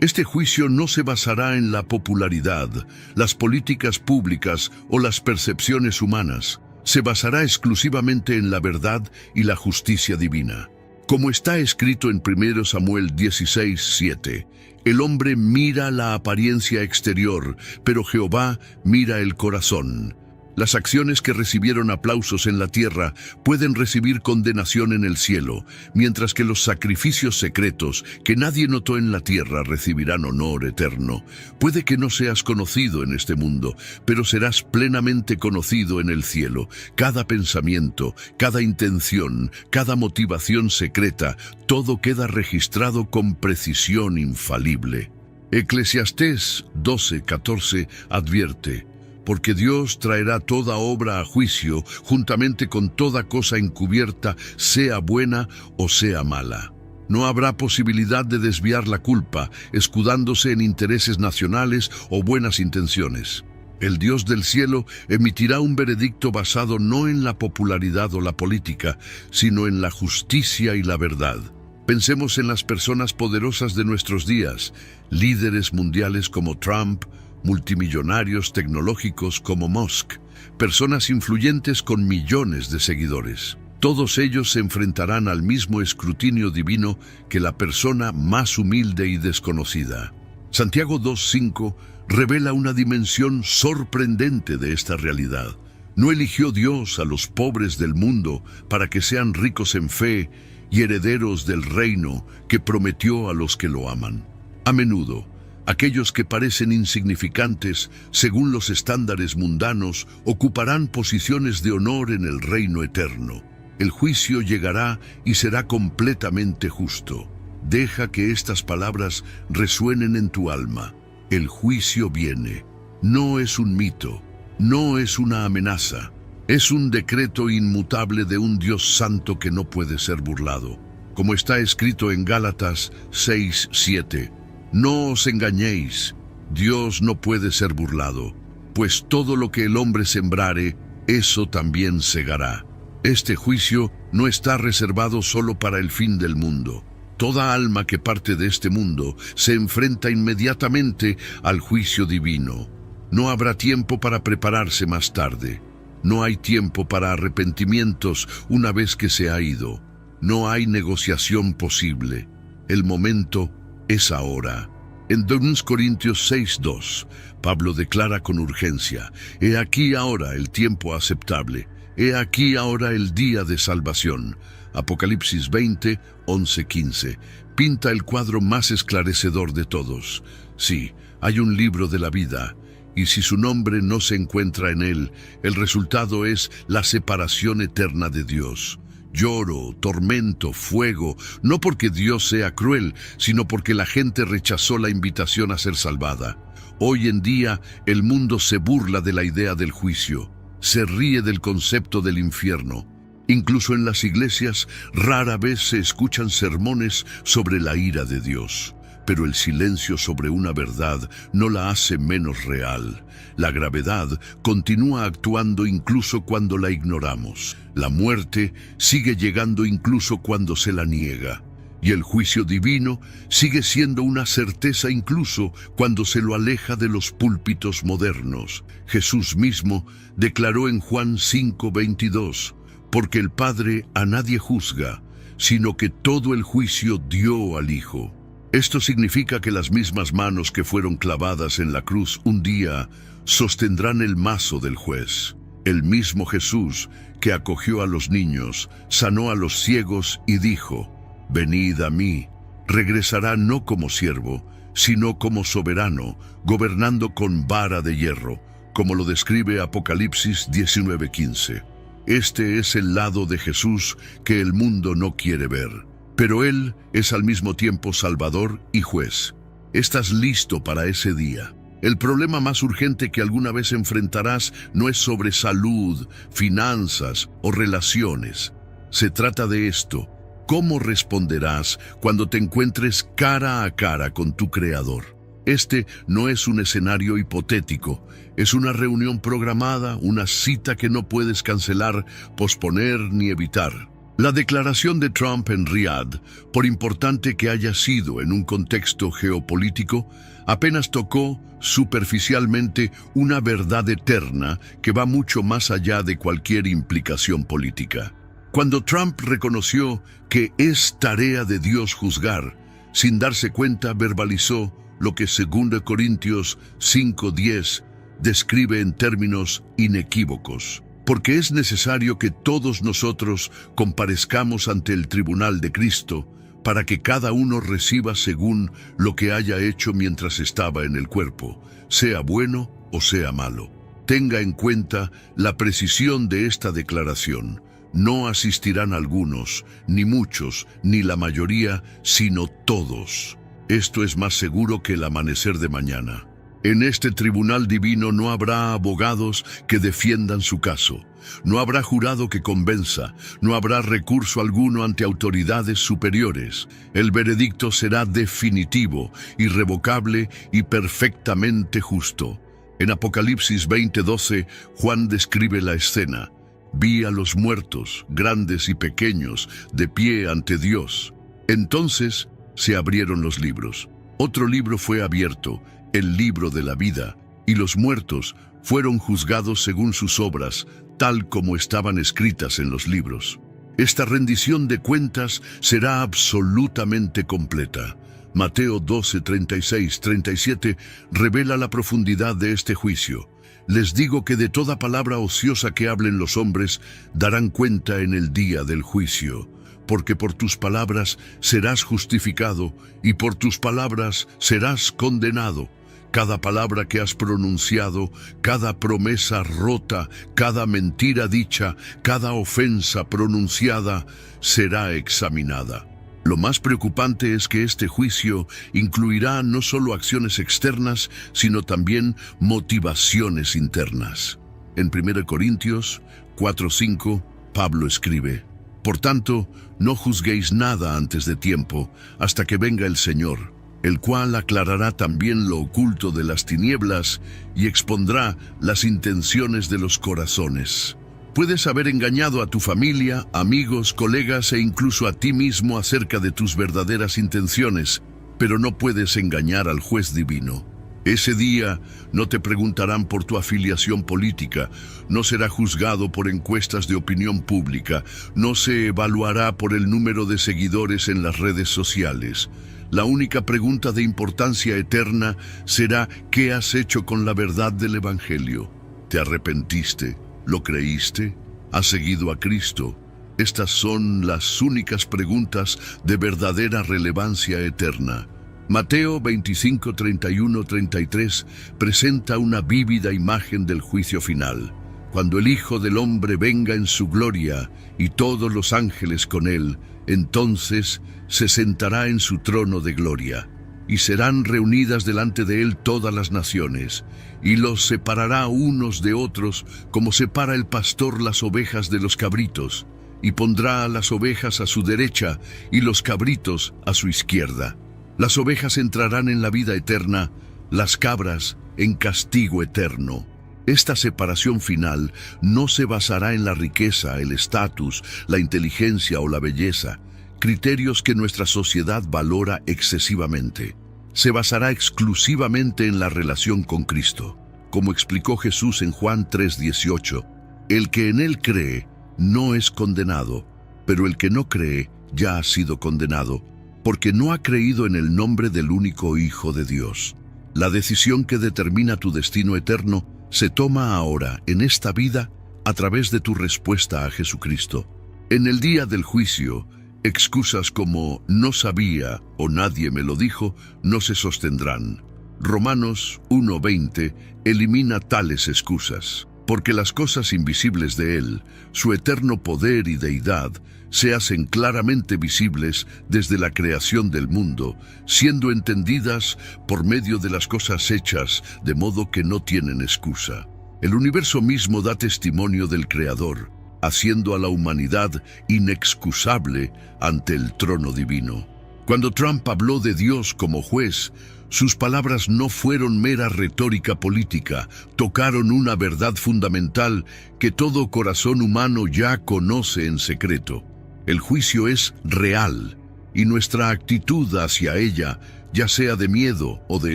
Este juicio no se basará en la popularidad, las políticas públicas o las percepciones humanas. Se basará exclusivamente en la verdad y la justicia divina. Como está escrito en 1 Samuel 16:7, el hombre mira la apariencia exterior, pero Jehová mira el corazón. Las acciones que recibieron aplausos en la tierra pueden recibir condenación en el cielo, mientras que los sacrificios secretos que nadie notó en la tierra recibirán honor eterno. Puede que no seas conocido en este mundo, pero serás plenamente conocido en el cielo. Cada pensamiento, cada intención, cada motivación secreta, todo queda registrado con precisión infalible. Eclesiastés 12:14 advierte, porque Dios traerá toda obra a juicio, juntamente con toda cosa encubierta, sea buena o sea mala. No habrá posibilidad de desviar la culpa, escudándose en intereses nacionales o buenas intenciones. El Dios del cielo emitirá un veredicto basado no en la popularidad o la política, sino en la justicia y la verdad. Pensemos en las personas poderosas de nuestros días, líderes mundiales como Trump, multimillonarios tecnológicos como Musk, personas influyentes con millones de seguidores. Todos ellos se enfrentarán al mismo escrutinio divino que la persona más humilde y desconocida. Santiago 2:5 revela una dimensión sorprendente de esta realidad. No eligió Dios a los pobres del mundo para que sean ricos en fe y herederos del reino que prometió a los que lo aman. A menudo, aquellos que parecen insignificantes según los estándares mundanos ocuparán posiciones de honor en el reino eterno. El juicio llegará y será completamente justo. Deja que estas palabras resuenen en tu alma. El juicio viene. No es un mito, no es una amenaza. Es un decreto inmutable de un Dios santo que no puede ser burlado. Como está escrito en Gálatas 6:7. No os engañéis, Dios no puede ser burlado, pues todo lo que el hombre sembrare, eso también segará. Este juicio no está reservado solo para el fin del mundo. Toda alma que parte de este mundo se enfrenta inmediatamente al juicio divino. No habrá tiempo para prepararse más tarde. No hay tiempo para arrepentimientos una vez que se ha ido. No hay negociación posible. El momento es ahora. En 2 Corintios 6:2, Pablo declara con urgencia: He aquí ahora el tiempo aceptable. He aquí ahora el día de salvación. Apocalipsis 20:11-15 pinta el cuadro más esclarecedor de todos. Sí, hay un libro de la vida, y si su nombre no se encuentra en él, el resultado es la separación eterna de Dios. Lloro, tormento, fuego, no porque Dios sea cruel, sino porque la gente rechazó la invitación a ser salvada. Hoy en día, el mundo se burla de la idea del juicio. Se ríe del concepto del infierno. Incluso en las iglesias rara vez se escuchan sermones sobre la ira de Dios. Pero el silencio sobre una verdad no la hace menos real. La gravedad continúa actuando incluso cuando la ignoramos. La muerte sigue llegando incluso cuando se la niega. Y el juicio divino sigue siendo una certeza incluso cuando se lo aleja de los púlpitos modernos. Jesús mismo declaró en Juan 5:22, porque el Padre a nadie juzga, sino que todo el juicio dio al Hijo. Esto significa que las mismas manos que fueron clavadas en la cruz un día sostendrán el mazo del juez. El mismo Jesús que acogió a los niños, sanó a los ciegos y dijo: Venid a mí, regresará no como siervo, sino como soberano, gobernando con vara de hierro, como lo describe Apocalipsis 19:15. Este es el lado de Jesús que el mundo no quiere ver, pero Él es al mismo tiempo Salvador y juez. ¿Estás listo para ese día? El problema más urgente que alguna vez enfrentarás no es sobre salud, finanzas o relaciones. Se trata de esto: ¿cómo responderás cuando te encuentres cara a cara con tu Creador? Este no es un escenario hipotético, es una reunión programada, una cita que no puedes cancelar, posponer ni evitar. La declaración de Trump en Riad, por importante que haya sido en un contexto geopolítico, apenas tocó superficialmente una verdad eterna que va mucho más allá de cualquier implicación política. Cuando Trump reconoció que es tarea de Dios juzgar, sin darse cuenta verbalizó lo que 2 Corintios 5:10 describe en términos inequívocos. Porque es necesario que todos nosotros comparezcamos ante el tribunal de Cristo, para que cada uno reciba según lo que haya hecho mientras estaba en el cuerpo, sea bueno o sea malo. Tenga en cuenta la precisión de esta declaración. No asistirán algunos, ni muchos, ni la mayoría, sino todos. Esto es más seguro que el amanecer de mañana. En este tribunal divino no habrá abogados que defiendan su caso. No habrá jurado que convenza. No habrá recurso alguno ante autoridades superiores. El veredicto será definitivo, irrevocable y perfectamente justo. En Apocalipsis 20:12, Juan describe la escena. Vi a los muertos, grandes y pequeños, de pie ante Dios. Entonces se abrieron los libros. Otro libro fue abierto, el libro de la vida, y los muertos fueron juzgados según sus obras, tal como estaban escritas en los libros. Esta rendición de cuentas será absolutamente completa. Mateo 12, 36, 37 revela la profundidad de este juicio. Les digo que de toda palabra ociosa que hablen los hombres, darán cuenta en el día del juicio. Porque por tus palabras serás justificado y por tus palabras serás condenado. Cada palabra que has pronunciado, cada promesa rota, cada mentira dicha, cada ofensa pronunciada, será examinada. Lo más preocupante es que este juicio incluirá no solo acciones externas, sino también motivaciones internas. En 1 Corintios 4:5, Pablo escribe: Por tanto, no juzguéis nada antes de tiempo, hasta que venga el Señor, el cual aclarará también lo oculto de las tinieblas y expondrá las intenciones de los corazones. Puedes haber engañado a tu familia, amigos, colegas e incluso a ti mismo acerca de tus verdaderas intenciones, pero no puedes engañar al juez divino. Ese día no te preguntarán por tu afiliación política, no será juzgado por encuestas de opinión pública, no se evaluará por el número de seguidores en las redes sociales. La única pregunta de importancia eterna será: ¿qué has hecho con la verdad del Evangelio? ¿Te arrepentiste? ¿Lo creíste? ¿Has seguido a Cristo? Estas son las únicas preguntas de verdadera relevancia eterna. Mateo 25, 31, 33 presenta una vívida imagen del juicio final. Cuando el Hijo del Hombre venga en su gloria y todos los ángeles con él, entonces se sentará en su trono de gloria, y serán reunidas delante de él todas las naciones, y los separará unos de otros como separa el pastor las ovejas de los cabritos, y pondrá a las ovejas a su derecha y los cabritos a su izquierda. Las ovejas entrarán en la vida eterna, las cabras en castigo eterno. Esta separación final no se basará en la riqueza, el estatus, la inteligencia o la belleza, criterios que nuestra sociedad valora excesivamente. Se basará exclusivamente en la relación con Cristo. Como explicó Jesús en Juan 3:18, el que en él cree no es condenado, pero el que no cree ya ha sido condenado, porque no ha creído en el nombre del único Hijo de Dios. La decisión que determina tu destino eterno se toma ahora, en esta vida, a través de tu respuesta a Jesucristo. En el día del juicio, excusas como "no sabía" o "nadie me lo dijo" no se sostendrán. Romanos 1:20 elimina tales excusas, porque las cosas invisibles de Él, su eterno poder y deidad, se hacen claramente visibles desde la creación del mundo, siendo entendidas por medio de las cosas hechas, de modo que no tienen excusa. El universo mismo da testimonio del Creador, haciendo a la humanidad inexcusable ante el trono divino. Cuando Trump habló de Dios como juez, sus palabras no fueron mera retórica política, tocaron una verdad fundamental que todo corazón humano ya conoce en secreto. El juicio es real, y nuestra actitud hacia ella, ya sea de miedo o de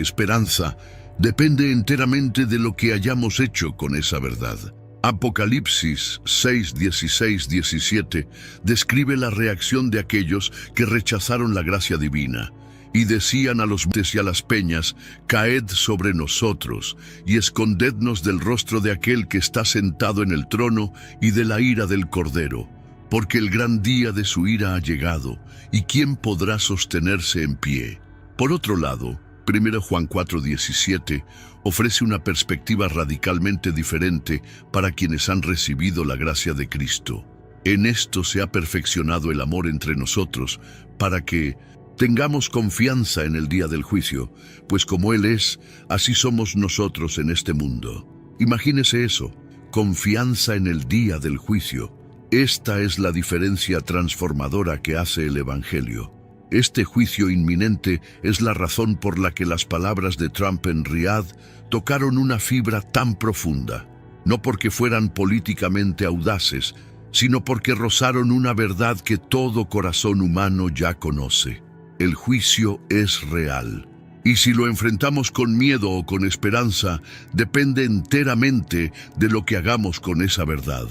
esperanza, depende enteramente de lo que hayamos hecho con esa verdad. Apocalipsis 6, 16, 17 describe la reacción de aquellos que rechazaron la gracia divina. Y decían a los montes y a las peñas: caed sobre nosotros, y escondednos del rostro de aquel que está sentado en el trono y de la ira del Cordero, porque el gran día de su ira ha llegado, y ¿quién podrá sostenerse en pie? Por otro lado, 1 Juan 4:17 ofrece una perspectiva radicalmente diferente para quienes han recibido la gracia de Cristo. En esto se ha perfeccionado el amor entre nosotros, para que tengamos confianza en el día del juicio, pues como Él es, así somos nosotros en este mundo. Imagínese eso, confianza en el día del juicio. Esta es la diferencia transformadora que hace el Evangelio. Este juicio inminente es la razón por la que las palabras de Trump en Riad tocaron una fibra tan profunda, no porque fueran políticamente audaces, sino porque rozaron una verdad que todo corazón humano ya conoce. El juicio es real, y si lo enfrentamos con miedo o con esperanza, depende enteramente de lo que hagamos con esa verdad.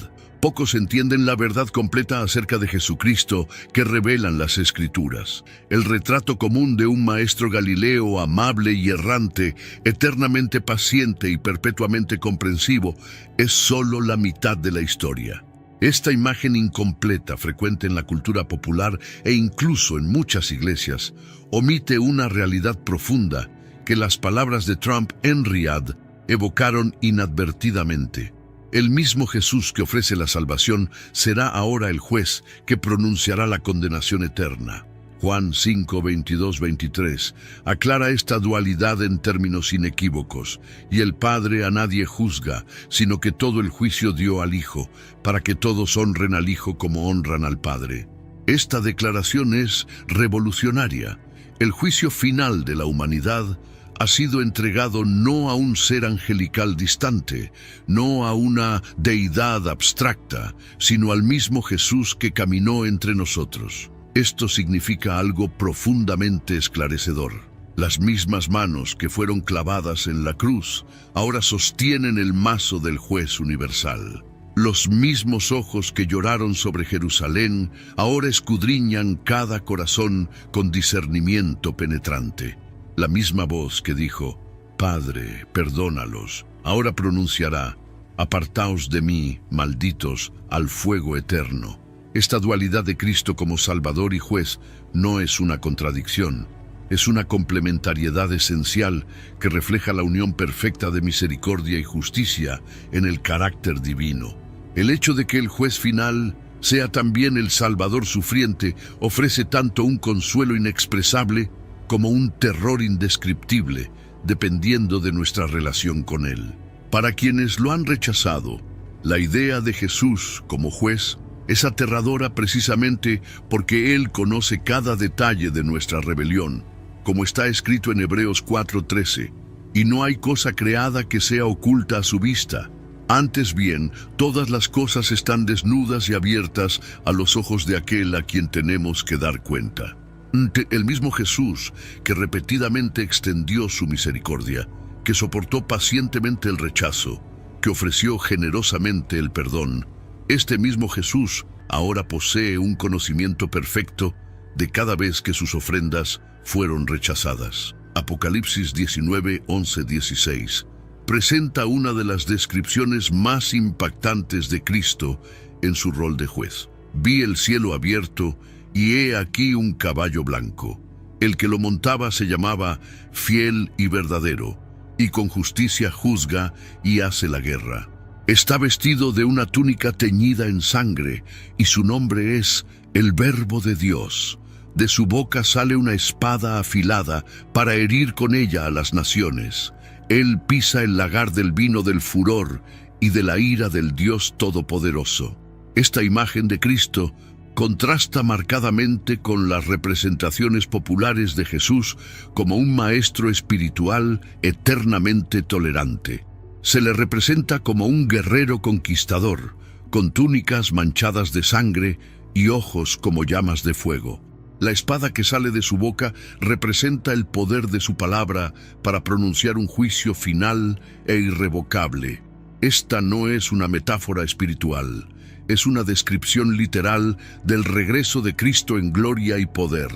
Pocos entienden la verdad completa acerca de Jesucristo que revelan las Escrituras. El retrato común de un maestro galileo amable y errante, eternamente paciente y perpetuamente comprensivo, es solo la mitad de la historia. Esta imagen incompleta, frecuente en la cultura popular e incluso en muchas iglesias, omite una realidad profunda que las palabras de Trump en Riad evocaron inadvertidamente. El mismo Jesús que ofrece la salvación será ahora el juez que pronunciará la condenación eterna. Juan 5, 22, 23 aclara esta dualidad en términos inequívocos. Y el Padre a nadie juzga, sino que todo el juicio dio al Hijo, para que todos honren al Hijo como honran al Padre. Esta declaración es revolucionaria. El juicio final de la humanidad ha sido entregado no a un ser angelical distante, no a una deidad abstracta, sino al mismo Jesús que caminó entre nosotros. Esto significa algo profundamente esclarecedor. Las mismas manos que fueron clavadas en la cruz ahora sostienen el mazo del juez universal. Los mismos ojos que lloraron sobre Jerusalén ahora escudriñan cada corazón con discernimiento penetrante. La misma voz que dijo, Padre, perdónalos, ahora pronunciará, apartaos de mí, malditos, al fuego eterno. Esta dualidad de Cristo como Salvador y Juez no es una contradicción, es una complementariedad esencial que refleja la unión perfecta de misericordia y justicia en el carácter divino. El hecho de que el Juez final sea también el Salvador sufriente ofrece tanto un consuelo inexpresable como un terror indescriptible, dependiendo de nuestra relación con Él. Para quienes lo han rechazado, la idea de Jesús como juez es aterradora precisamente porque Él conoce cada detalle de nuestra rebelión, como está escrito en Hebreos 4:13, y no hay cosa creada que sea oculta a su vista. Antes bien, todas las cosas están desnudas y abiertas a los ojos de aquel a quien tenemos que dar cuenta. El mismo Jesús, que repetidamente extendió su misericordia, que soportó pacientemente el rechazo, que ofreció generosamente el perdón, este mismo Jesús ahora posee un conocimiento perfecto de cada vez que sus ofrendas fueron rechazadas. Apocalipsis 19, 11, 16 presenta una de las descripciones más impactantes de Cristo en su rol de juez. Vi el cielo abierto y he aquí un caballo blanco. El que lo montaba se llamaba Fiel y Verdadero, y con justicia juzga y hace la guerra. Está vestido de una túnica teñida en sangre, y su nombre es el Verbo de Dios. De su boca sale una espada afilada para herir con ella a las naciones. Él pisa el lagar del vino del furor y de la ira del Dios Todopoderoso. Esta imagen de Cristo contrasta marcadamente con las representaciones populares de Jesús como un maestro espiritual eternamente tolerante. Se le representa como un guerrero conquistador, con túnicas manchadas de sangre y ojos como llamas de fuego. La espada que sale de su boca representa el poder de su palabra para pronunciar un juicio final e irrevocable. Esta no es una metáfora espiritual, es una descripción literal del regreso de Cristo en gloria y poder.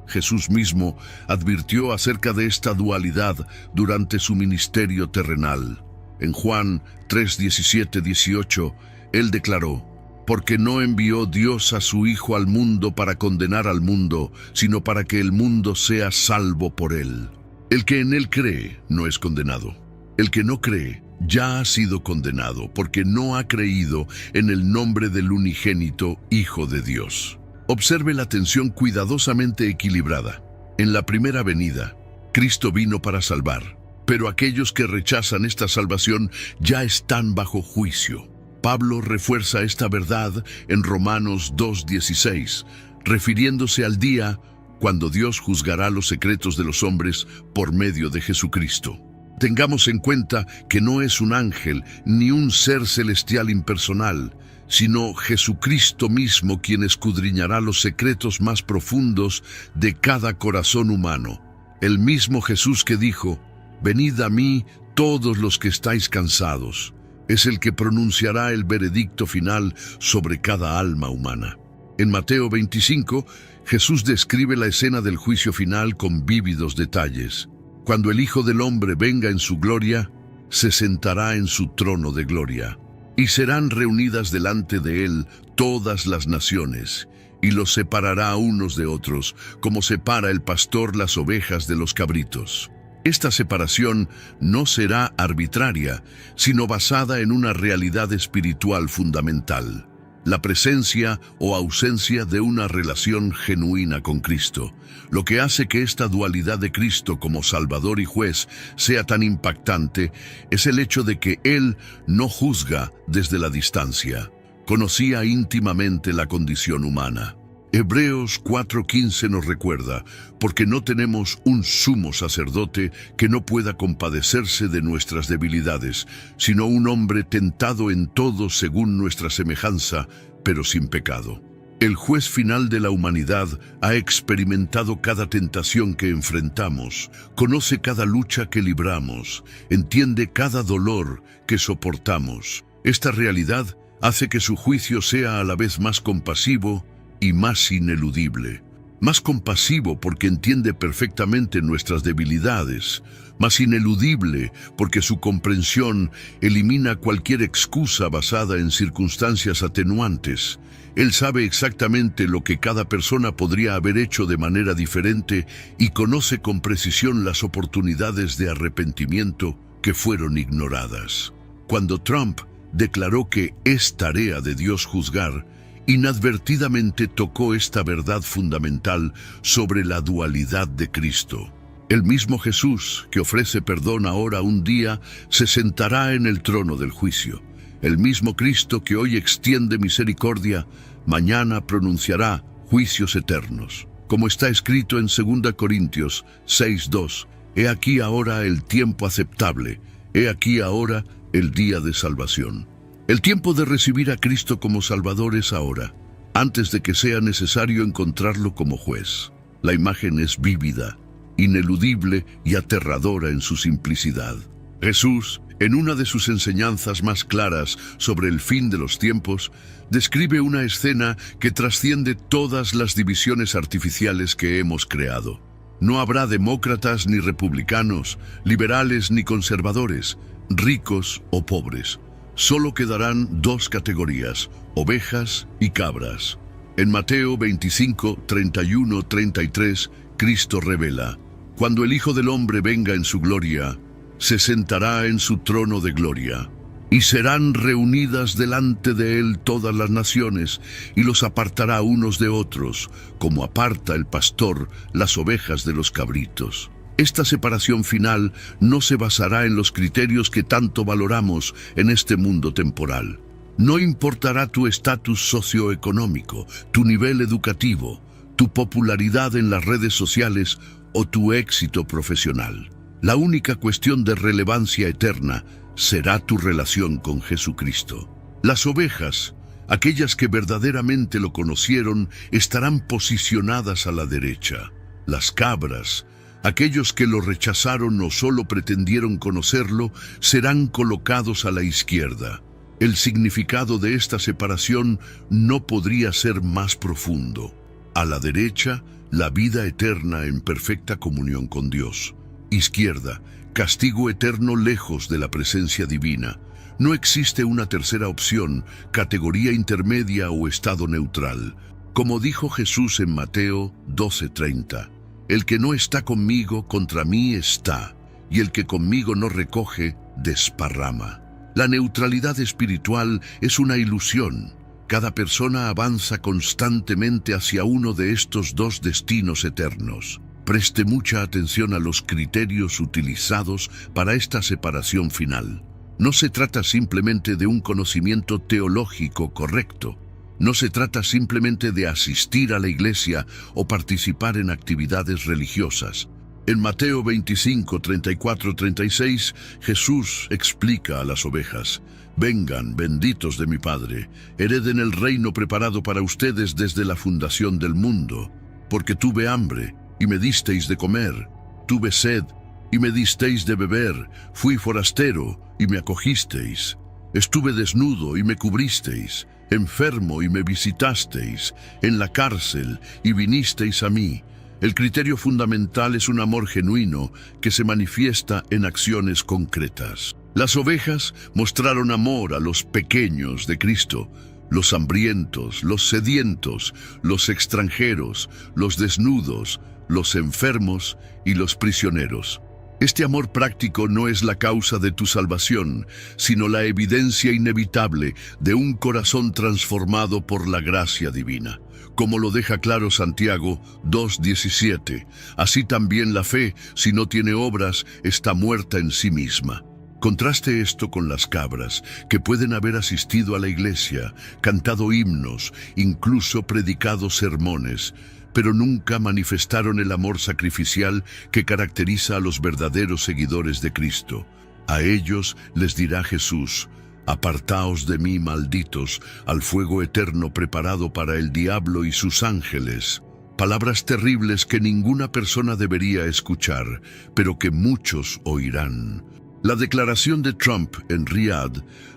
Jesús mismo advirtió acerca de esta dualidad durante su ministerio terrenal. En Juan 3, 17, 18, Él declaró, porque no envió Dios a su Hijo al mundo para condenar al mundo, sino para que el mundo sea salvo por Él. El que en Él cree no es condenado. El que no cree ya ha sido condenado, porque no ha creído en el nombre del unigénito Hijo de Dios. Observe la tensión cuidadosamente equilibrada. En la primera venida, Cristo vino para salvar, pero aquellos que rechazan esta salvación ya están bajo juicio. Pablo refuerza esta verdad en Romanos 2:16, refiriéndose al día cuando Dios juzgará los secretos de los hombres por medio de Jesucristo. Tengamos en cuenta que no es un ángel ni un ser celestial impersonal, sino Jesucristo mismo quien escudriñará los secretos más profundos de cada corazón humano. El mismo Jesús que dijo, venid a mí todos los que estáis cansados, es el que pronunciará el veredicto final sobre cada alma humana. En Mateo 25, Jesús describe la escena del juicio final con vívidos detalles. Cuando el Hijo del Hombre venga en su gloria, se sentará en su trono de gloria, y serán reunidas delante de él todas las naciones, y los separará unos de otros, como separa el pastor las ovejas de los cabritos. Esta separación no será arbitraria, sino basada en una realidad espiritual fundamental: la presencia o ausencia de una relación genuina con Cristo. Lo que hace que esta dualidad de Cristo como Salvador y Juez sea tan impactante es el hecho de que Él no juzga desde la distancia. Conocía íntimamente la condición humana. Hebreos 4:15 nos recuerda: porque no tenemos un sumo sacerdote que no pueda compadecerse de nuestras debilidades, sino un hombre tentado en todo según nuestra semejanza, pero sin pecado. El juez final de la humanidad ha experimentado cada tentación que enfrentamos, conoce cada lucha que libramos, entiende cada dolor que soportamos. Esta realidad hace que su juicio sea a la vez más compasivo y más ineludible. Más compasivo porque entiende perfectamente nuestras debilidades, más ineludible porque su comprensión elimina cualquier excusa basada en circunstancias atenuantes. Él sabe exactamente lo que cada persona podría haber hecho de manera diferente y conoce con precisión las oportunidades de arrepentimiento que fueron ignoradas. Cuando Trump declaró que es tarea de Dios juzgar, inadvertidamente tocó esta verdad fundamental sobre la dualidad de Cristo. El mismo Jesús, que ofrece perdón ahora un día, se sentará en el trono del juicio. El mismo Cristo que hoy extiende misericordia, mañana pronunciará juicios eternos. Como está escrito en 2 Corintios 6:2, he aquí ahora el tiempo aceptable, he aquí ahora el día de salvación. El tiempo de recibir a Cristo como Salvador es ahora, antes de que sea necesario encontrarlo como juez. La imagen es vívida, ineludible y aterradora en su simplicidad. Jesús, en una de sus enseñanzas más claras sobre el fin de los tiempos, describe una escena que trasciende todas las divisiones artificiales que hemos creado. No habrá demócratas ni republicanos, liberales ni conservadores, ricos o pobres. Solo quedarán dos categorías: ovejas y cabras. En Mateo 25, 31, 33, Cristo revela: cuando el Hijo del Hombre venga en su gloria, se sentará en su trono de gloria, y serán reunidas delante de él todas las naciones, y los apartará unos de otros, como aparta el pastor las ovejas de los cabritos. Esta separación final no se basará en los criterios que tanto valoramos en este mundo temporal. No importará tu estatus socioeconómico, tu nivel educativo, tu popularidad en las redes sociales o tu éxito profesional. La única cuestión de relevancia eterna será tu relación con Jesucristo. Las ovejas, aquellas que verdaderamente lo conocieron, estarán posicionadas a la derecha. Las cabras, aquellos que lo rechazaron o solo pretendieron conocerlo, serán colocados a la izquierda. El significado de esta separación no podría ser más profundo. A la derecha, la vida eterna en perfecta comunión con Dios. Izquierda, castigo eterno lejos de la presencia divina. No existe una tercera opción, categoría intermedia o estado neutral. Como dijo Jesús en Mateo 12:30, el que no está conmigo, contra mí está, y el que conmigo no recoge, desparrama. La neutralidad espiritual es una ilusión. Cada persona avanza constantemente hacia uno de estos dos destinos eternos. Preste mucha atención a los criterios utilizados para esta separación final. No se trata simplemente de un conocimiento teológico correcto. No se trata simplemente de asistir a la iglesia o participar en actividades religiosas. En Mateo 25, 34, 36, Jesús explica a las ovejas: vengan, benditos de mi Padre, hereden el reino preparado para ustedes desde la fundación del mundo. Porque tuve hambre, y me disteis de comer, tuve sed, y me disteis de beber, fui forastero, y me acogisteis. Estuve desnudo y me cubristeis, enfermo y me visitasteis, en la cárcel y vinisteis a mí. El criterio fundamental es un amor genuino que se manifiesta en acciones concretas. Las ovejas mostraron amor a los pequeños de Cristo, los hambrientos, los sedientos, los extranjeros, los desnudos, los enfermos y los prisioneros. Este amor práctico no es la causa de tu salvación, sino la evidencia inevitable de un corazón transformado por la gracia divina. Como lo deja claro Santiago 2:17, así también la fe, si no tiene obras, está muerta en sí misma. Contraste esto con las cabras, que pueden haber asistido a la iglesia, cantado himnos, incluso predicado sermones, pero nunca manifestaron el amor sacrificial que caracteriza a los verdaderos seguidores de Cristo. A ellos les dirá Jesús: «Apartaos de mí, malditos, al fuego eterno preparado para el diablo y sus ángeles». Palabras terribles que ninguna persona debería escuchar, pero que muchos oirán. La declaración de Trump en Riad,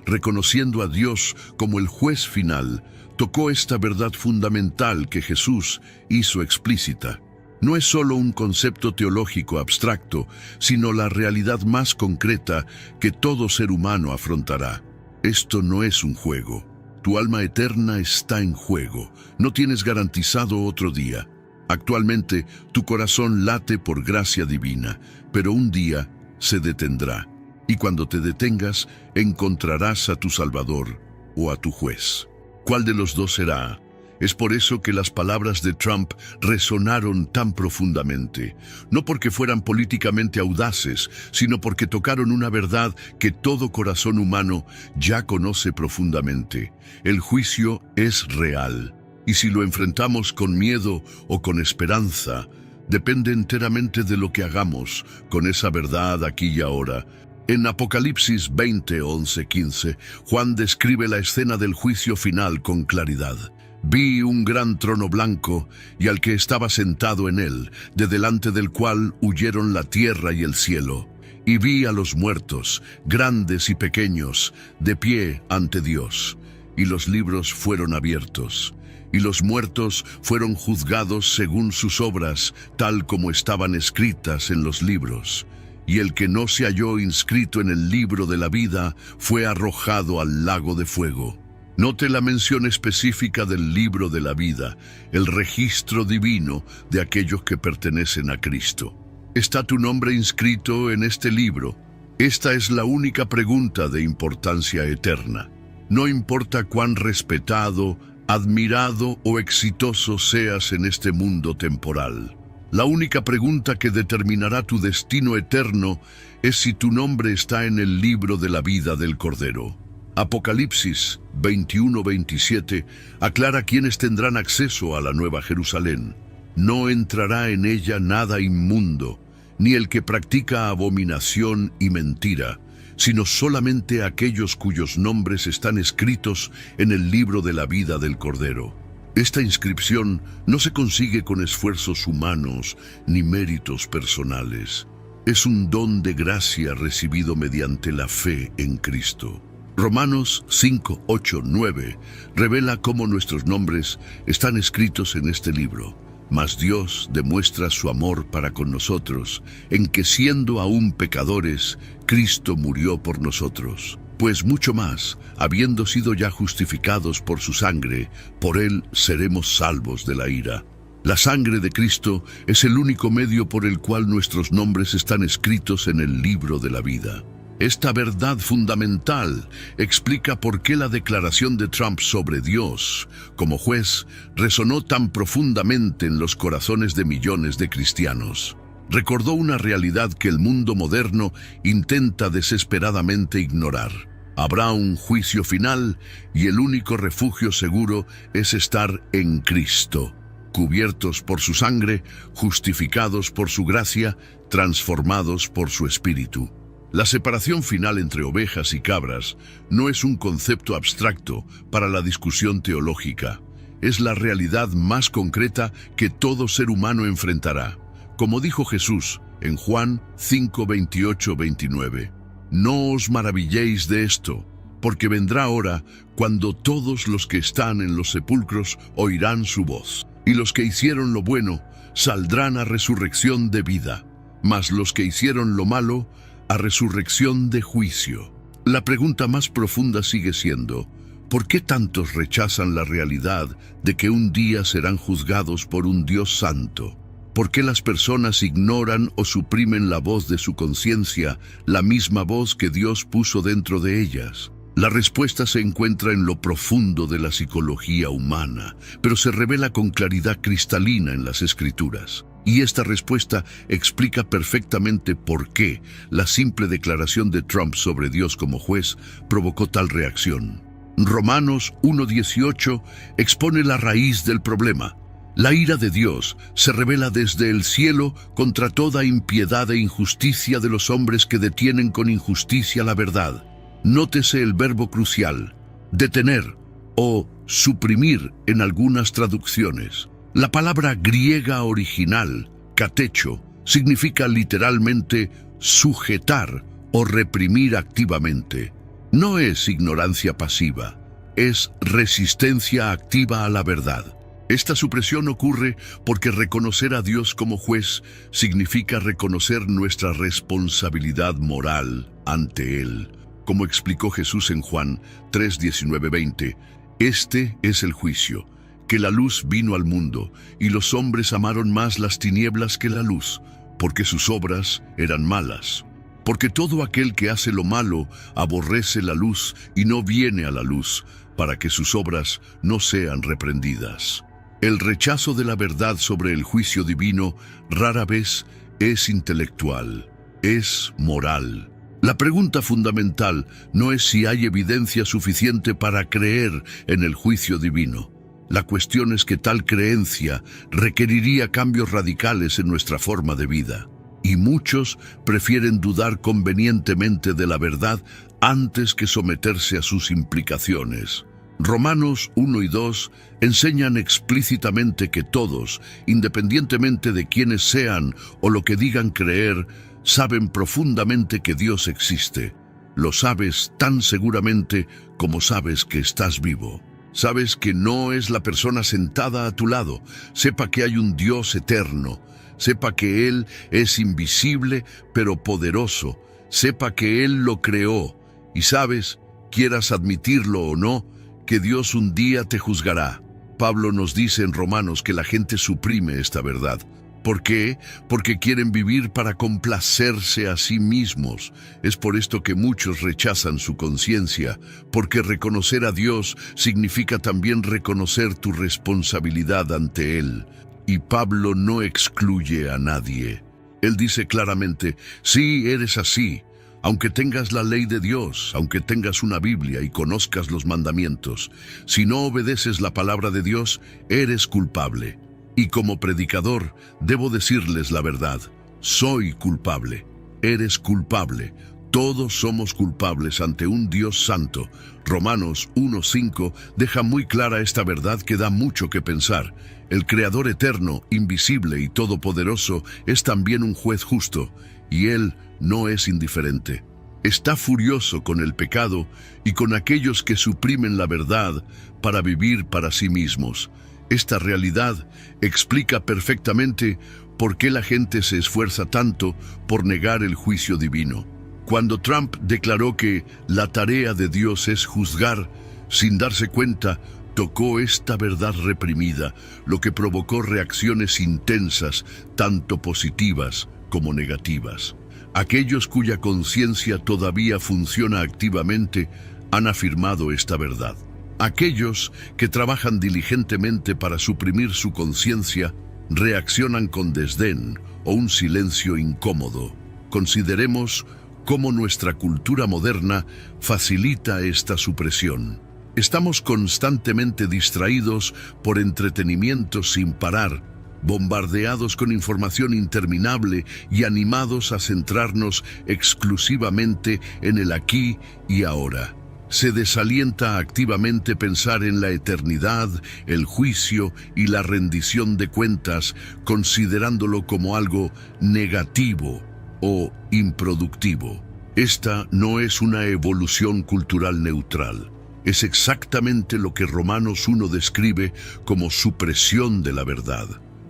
reconociendo a Dios como el juez final, tocó esta verdad fundamental que Jesús hizo explícita. No es solo un concepto teológico abstracto, sino la realidad más concreta que todo ser humano afrontará. Esto no es un juego. Tu alma eterna está en juego. No tienes garantizado otro día. Actualmente, tu corazón late por gracia divina, pero un día se detendrá. Y cuando te detengas, encontrarás a tu Salvador o a tu juez. ¿Cuál de los dos será? Es por eso que las palabras de Trump resonaron tan profundamente, no porque fueran políticamente audaces, sino porque tocaron una verdad que todo corazón humano ya conoce profundamente. El juicio es real, y si lo enfrentamos con miedo o con esperanza, depende enteramente de lo que hagamos con esa verdad aquí y ahora. En Apocalipsis 20, 11, 15, Juan describe la escena del juicio final con claridad. Vi un gran trono blanco y al que estaba sentado en él, de delante del cual huyeron la tierra y el cielo. Y vi a los muertos, grandes y pequeños, de pie ante Dios. Y los libros fueron abiertos. Y los muertos fueron juzgados según sus obras, tal como estaban escritas en los libros. Y el que no se halló inscrito en el libro de la vida fue arrojado al lago de fuego. Note la mención específica del libro de la vida, el registro divino de aquellos que pertenecen a Cristo. ¿Está tu nombre inscrito en este libro? Esta es la única pregunta de importancia eterna. No importa cuán respetado, admirado o exitoso seas en este mundo temporal. La única pregunta que determinará tu destino eterno es si tu nombre está en el libro de la vida del Cordero. Apocalipsis 21-27 aclara quiénes tendrán acceso a la Nueva Jerusalén. No entrará en ella nada inmundo, ni el que practica abominación y mentira, sino solamente aquellos cuyos nombres están escritos en el libro de la vida del Cordero. Esta inscripción no se consigue con esfuerzos humanos ni méritos personales. Es un don de gracia recibido mediante la fe en Cristo. Romanos 5, 8, 9 revela cómo nuestros nombres están escritos en este libro. Mas Dios demuestra su amor para con nosotros, en que siendo aún pecadores, Cristo murió por nosotros. Pues mucho más, habiendo sido ya justificados por su sangre, por él seremos salvos de la ira. La sangre de Cristo es el único medio por el cual nuestros nombres están escritos en el libro de la vida. Esta verdad fundamental explica por qué la declaración de Trump sobre Dios como juez resonó tan profundamente en los corazones de millones de cristianos. Recordó una realidad que el mundo moderno intenta desesperadamente ignorar. Habrá un juicio final y el único refugio seguro es estar en Cristo, cubiertos por su sangre, justificados por su gracia, transformados por su espíritu. La separación final entre ovejas y cabras no es un concepto abstracto para la discusión teológica. Es la realidad más concreta que todo ser humano enfrentará. Como dijo Jesús en Juan 5, 28, 29, «No os maravilléis de esto, porque vendrá hora cuando todos los que están en los sepulcros oirán su voz, y los que hicieron lo bueno saldrán a resurrección de vida, mas los que hicieron lo malo a resurrección de juicio. La pregunta más profunda sigue siendo: ¿por qué tantos rechazan la realidad de que un día serán juzgados por un Dios santo? ¿Por qué las personas ignoran o suprimen la voz de su conciencia, la misma voz que Dios puso dentro de ellas? La respuesta se encuentra en lo profundo de la psicología humana, pero se revela con claridad cristalina en las Escrituras. Y esta respuesta explica perfectamente por qué la simple declaración de Trump sobre Dios como juez provocó tal reacción. Romanos 1:18 expone la raíz del problema. La ira de Dios se revela desde el cielo contra toda impiedad e injusticia de los hombres que detienen con injusticia la verdad. Nótese el verbo crucial, detener o suprimir en algunas traducciones. La palabra griega original, katecho, significa literalmente sujetar o reprimir activamente. No es ignorancia pasiva, es resistencia activa a la verdad. Esta supresión ocurre porque reconocer a Dios como juez significa reconocer nuestra responsabilidad moral ante Él. Como explicó Jesús en Juan 3:19-20, este es el juicio, que la luz vino al mundo, y los hombres amaron más las tinieblas que la luz, porque sus obras eran malas. Porque todo aquel que hace lo malo aborrece la luz y no viene a la luz, para que sus obras no sean reprendidas. El rechazo de la verdad sobre el juicio divino rara vez es intelectual, es moral. La pregunta fundamental no es si hay evidencia suficiente para creer en el juicio divino. La cuestión es que tal creencia requeriría cambios radicales en nuestra forma de vida. Y muchos prefieren dudar convenientemente de la verdad antes que someterse a sus implicaciones. Romanos 1 y 2 enseñan explícitamente que todos, independientemente de quiénes sean o lo que digan creer, saben profundamente que Dios existe. Lo sabes tan seguramente como sabes que estás vivo. Sabes que no es la persona sentada a tu lado. Sepa que hay un Dios eterno. Sepa que Él es invisible pero poderoso. Sepa que Él lo creó. Y sabes, quieras admitirlo o no, que Dios un día te juzgará. Pablo nos dice en Romanos que la gente suprime esta verdad. ¿Por qué? Porque quieren vivir para complacerse a sí mismos. Es por esto que muchos rechazan su conciencia, porque reconocer a Dios significa también reconocer tu responsabilidad ante Él. Y Pablo no excluye a nadie. Él dice claramente, sí, eres así. Aunque tengas la ley de Dios, aunque tengas una Biblia y conozcas los mandamientos, si no obedeces la palabra de Dios, eres culpable. Y como predicador, debo decirles la verdad. Soy culpable. Eres culpable. Todos somos culpables ante un Dios santo. Romanos 1:5 deja muy clara esta verdad que da mucho que pensar. El Creador eterno, invisible y todopoderoso es también un juez justo, y Él no es indiferente. Está furioso con el pecado y con aquellos que suprimen la verdad para vivir para sí mismos. Esta realidad explica perfectamente por qué la gente se esfuerza tanto por negar el juicio divino. Cuando Trump declaró que la tarea de Dios es juzgar, sin darse cuenta, tocó esta verdad reprimida, lo que provocó reacciones intensas, tanto positivas como negativas. Aquellos cuya conciencia todavía funciona activamente han afirmado esta verdad. Aquellos que trabajan diligentemente para suprimir su conciencia reaccionan con desdén o un silencio incómodo. Consideremos cómo nuestra cultura moderna facilita esta supresión. Estamos constantemente distraídos por entretenimiento sin parar, bombardeados con información interminable y animados a centrarnos exclusivamente en el aquí y ahora. Se desalienta activamente pensar en la eternidad, el juicio y la rendición de cuentas, considerándolo como algo negativo o improductivo. Esta no es una evolución cultural neutral. Es exactamente lo que Romanos 1 describe como supresión de la verdad.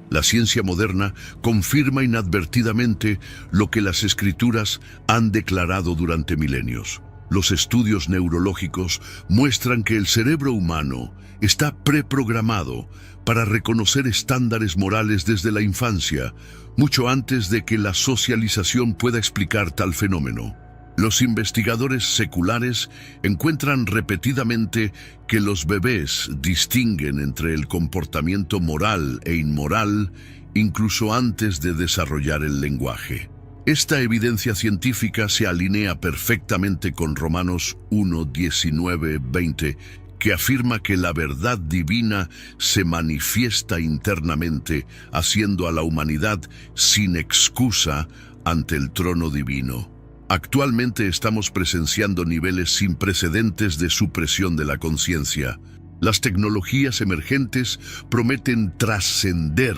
La ciencia moderna confirma inadvertidamente lo que las Escrituras han declarado durante milenios. Los estudios neurológicos muestran que el cerebro humano está preprogramado para reconocer estándares morales desde la infancia, mucho antes de que la socialización pueda explicar tal fenómeno. Los investigadores seculares encuentran repetidamente que los bebés distinguen entre el comportamiento moral e inmoral incluso antes de desarrollar el lenguaje. Esta evidencia científica se alinea perfectamente con Romanos 1, 19, 20, que afirma que la verdad divina se manifiesta internamente, haciendo a la humanidad sin excusa ante el trono divino. Actualmente estamos presenciando niveles sin precedentes de supresión de la conciencia. Las tecnologías emergentes prometen trascender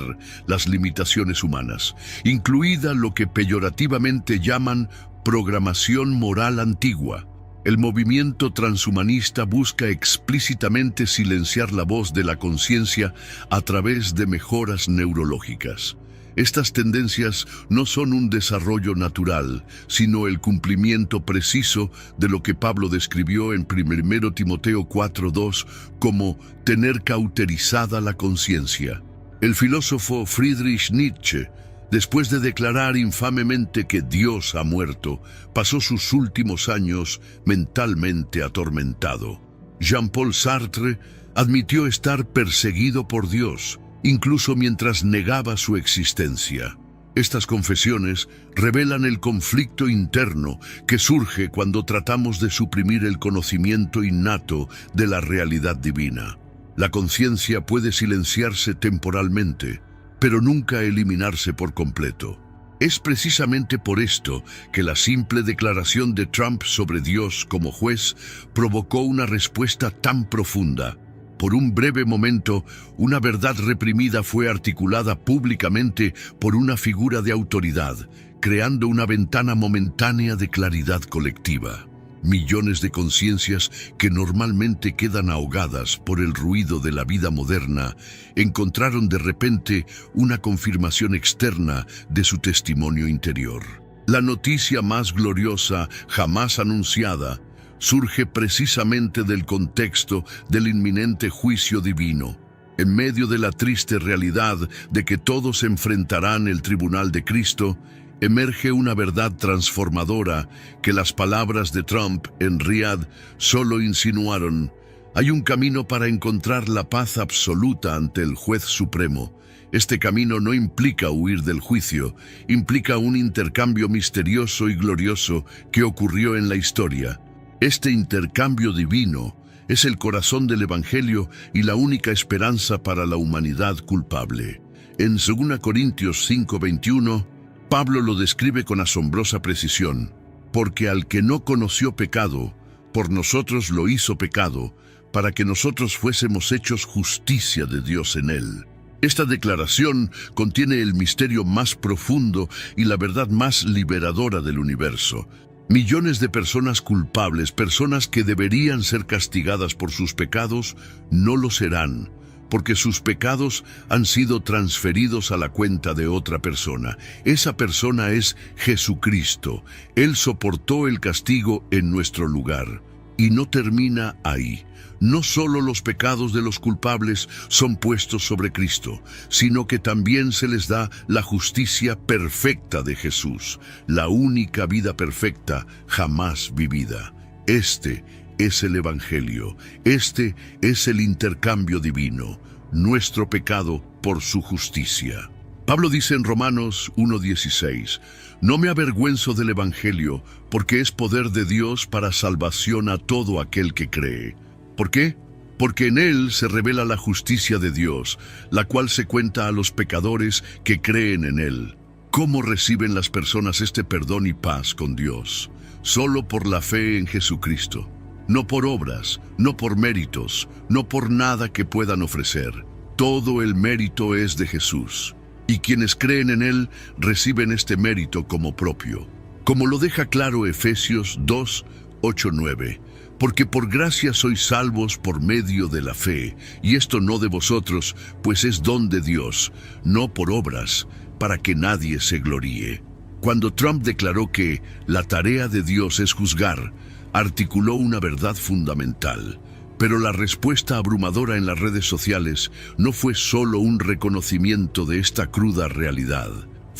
las limitaciones humanas, incluida lo que peyorativamente llaman programación moral antigua. El movimiento transhumanista busca explícitamente silenciar la voz de la conciencia a través de mejoras neurológicas. Estas tendencias no son un desarrollo natural, sino el cumplimiento preciso de lo que Pablo describió en 1 Timoteo 4:2 como tener cauterizada la conciencia. El filósofo Friedrich Nietzsche, después de declarar infamemente que Dios ha muerto, pasó sus últimos años mentalmente atormentado. Jean-Paul Sartre admitió estar perseguido por Dios, incluso mientras negaba su existencia. Estas confesiones revelan el conflicto interno que surge cuando tratamos de suprimir el conocimiento innato de la realidad divina. La conciencia puede silenciarse temporalmente, pero nunca eliminarse por completo. Es precisamente por esto que la simple declaración de Trump sobre Dios como juez provocó una respuesta tan profunda. Por un breve momento, una verdad reprimida fue articulada públicamente por una figura de autoridad, creando una ventana momentánea de claridad colectiva. Millones de conciencias que normalmente quedan ahogadas por el ruido de la vida moderna encontraron de repente una confirmación externa de su testimonio interior. La noticia más gloriosa jamás anunciada surge precisamente del contexto del inminente juicio divino. En medio de la triste realidad de que todos enfrentarán el tribunal de Cristo, emerge una verdad transformadora que las palabras de Trump en Riad solo insinuaron. Hay un camino para encontrar la paz absoluta ante el juez supremo. Este camino no implica huir del juicio, implica un intercambio misterioso y glorioso que ocurrió en la historia. Este intercambio divino es el corazón del Evangelio y la única esperanza para la humanidad culpable. En 2 Corintios 5:21, Pablo lo describe con asombrosa precisión, porque al que no conoció pecado, por nosotros lo hizo pecado, para que nosotros fuésemos hechos justicia de Dios en él. Esta declaración contiene el misterio más profundo y la verdad más liberadora del universo. Millones de personas culpables, personas que deberían ser castigadas por sus pecados, no lo serán, porque sus pecados han sido transferidos a la cuenta de otra persona. Esa persona es Jesucristo. Él soportó el castigo en nuestro lugar. Y no termina ahí. No solo los pecados de los culpables son puestos sobre Cristo, sino que también se les da la justicia perfecta de Jesús, la única vida perfecta jamás vivida. Este es el Evangelio, este es el intercambio divino, nuestro pecado por su justicia. Pablo dice en Romanos 1:16, no me avergüenzo del Evangelio, porque es poder de Dios para salvación a todo aquel que cree. ¿Por qué? Porque en él se revela la justicia de Dios, la cual se cuenta a los pecadores que creen en él. ¿Cómo reciben las personas este perdón y paz con Dios? Solo por la fe en Jesucristo. No por obras, no por méritos, no por nada que puedan ofrecer. Todo el mérito es de Jesús. Y quienes creen en él reciben este mérito como propio. como lo deja claro Efesios 2, 8, 9. Porque por gracia sois salvos por medio de la fe, y esto no de vosotros, pues es don de Dios, no por obras, para que nadie se gloríe. Cuando Trump declaró que la tarea de Dios es juzgar, articuló una verdad fundamental. Pero la respuesta abrumadora en las redes sociales no fue solo un reconocimiento de esta cruda realidad.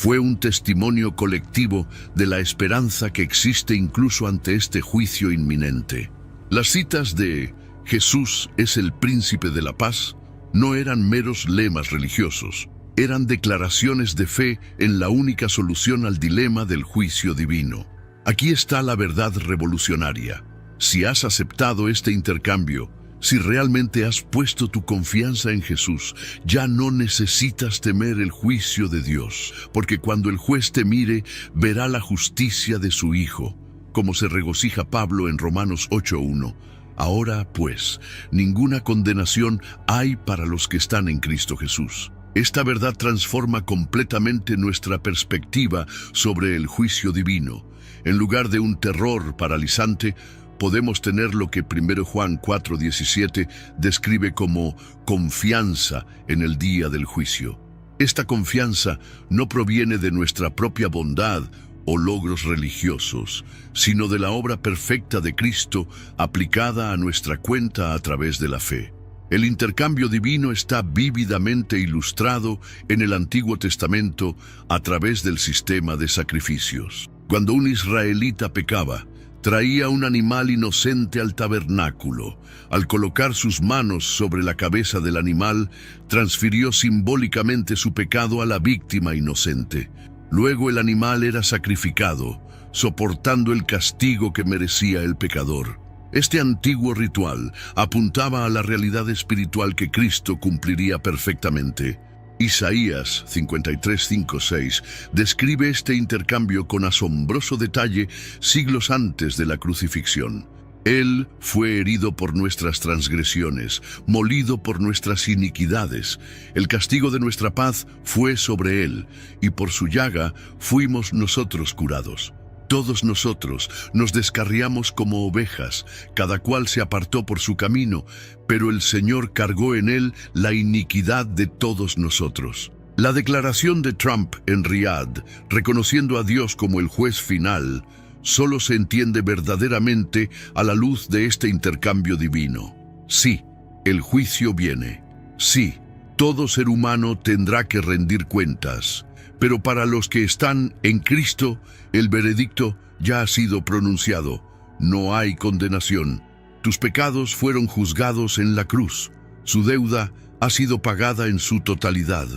Fue un testimonio colectivo de la esperanza que existe incluso ante este juicio inminente. Las citas de Jesús es el príncipe de la paz no eran meros lemas religiosos, eran declaraciones de fe en la única solución al dilema del juicio divino. Aquí está la verdad revolucionaria. Si has aceptado este intercambio, si realmente has puesto tu confianza en Jesús, ya no necesitas temer el juicio de Dios, porque cuando el juez te mire, verá la justicia de su Hijo, como se regocija Pablo en Romanos 8:1. Ahora, pues, ninguna condenación hay para los que están en Cristo Jesús. Esta verdad transforma completamente nuestra perspectiva sobre el juicio divino. En lugar de un terror paralizante, podemos tener lo que 1 Juan 4:17 describe como confianza en el día del juicio. Esta confianza no proviene de nuestra propia bondad o logros religiosos, sino de la obra perfecta de Cristo aplicada a nuestra cuenta a través de la fe. El intercambio divino está vívidamente ilustrado en el Antiguo Testamento a través del sistema de sacrificios. Cuando un israelita pecaba, traía un animal inocente al tabernáculo. Al colocar sus manos sobre la cabeza del animal, transfirió simbólicamente su pecado a la víctima inocente. Luego el animal era sacrificado, soportando el castigo que merecía el pecador. Este antiguo ritual apuntaba a la realidad espiritual que Cristo cumpliría perfectamente. Isaías 53:5-6 describe este intercambio con asombroso detalle siglos antes de la crucifixión. Él fue herido por nuestras transgresiones, molido por nuestras iniquidades. El castigo de nuestra paz fue sobre él, y por su llaga fuimos nosotros curados. Todos nosotros nos descarriamos como ovejas, cada cual se apartó por su camino, pero el Señor cargó en él la iniquidad de todos nosotros. La declaración de Trump en Riad, reconociendo a Dios como el juez final, solo se entiende verdaderamente a la luz de este intercambio divino. Sí, el juicio viene. Sí, todo ser humano tendrá que rendir cuentas. Pero para los que están en Cristo, el veredicto ya ha sido pronunciado. No hay condenación. Tus pecados fueron juzgados en la cruz. Su deuda ha sido pagada en su totalidad.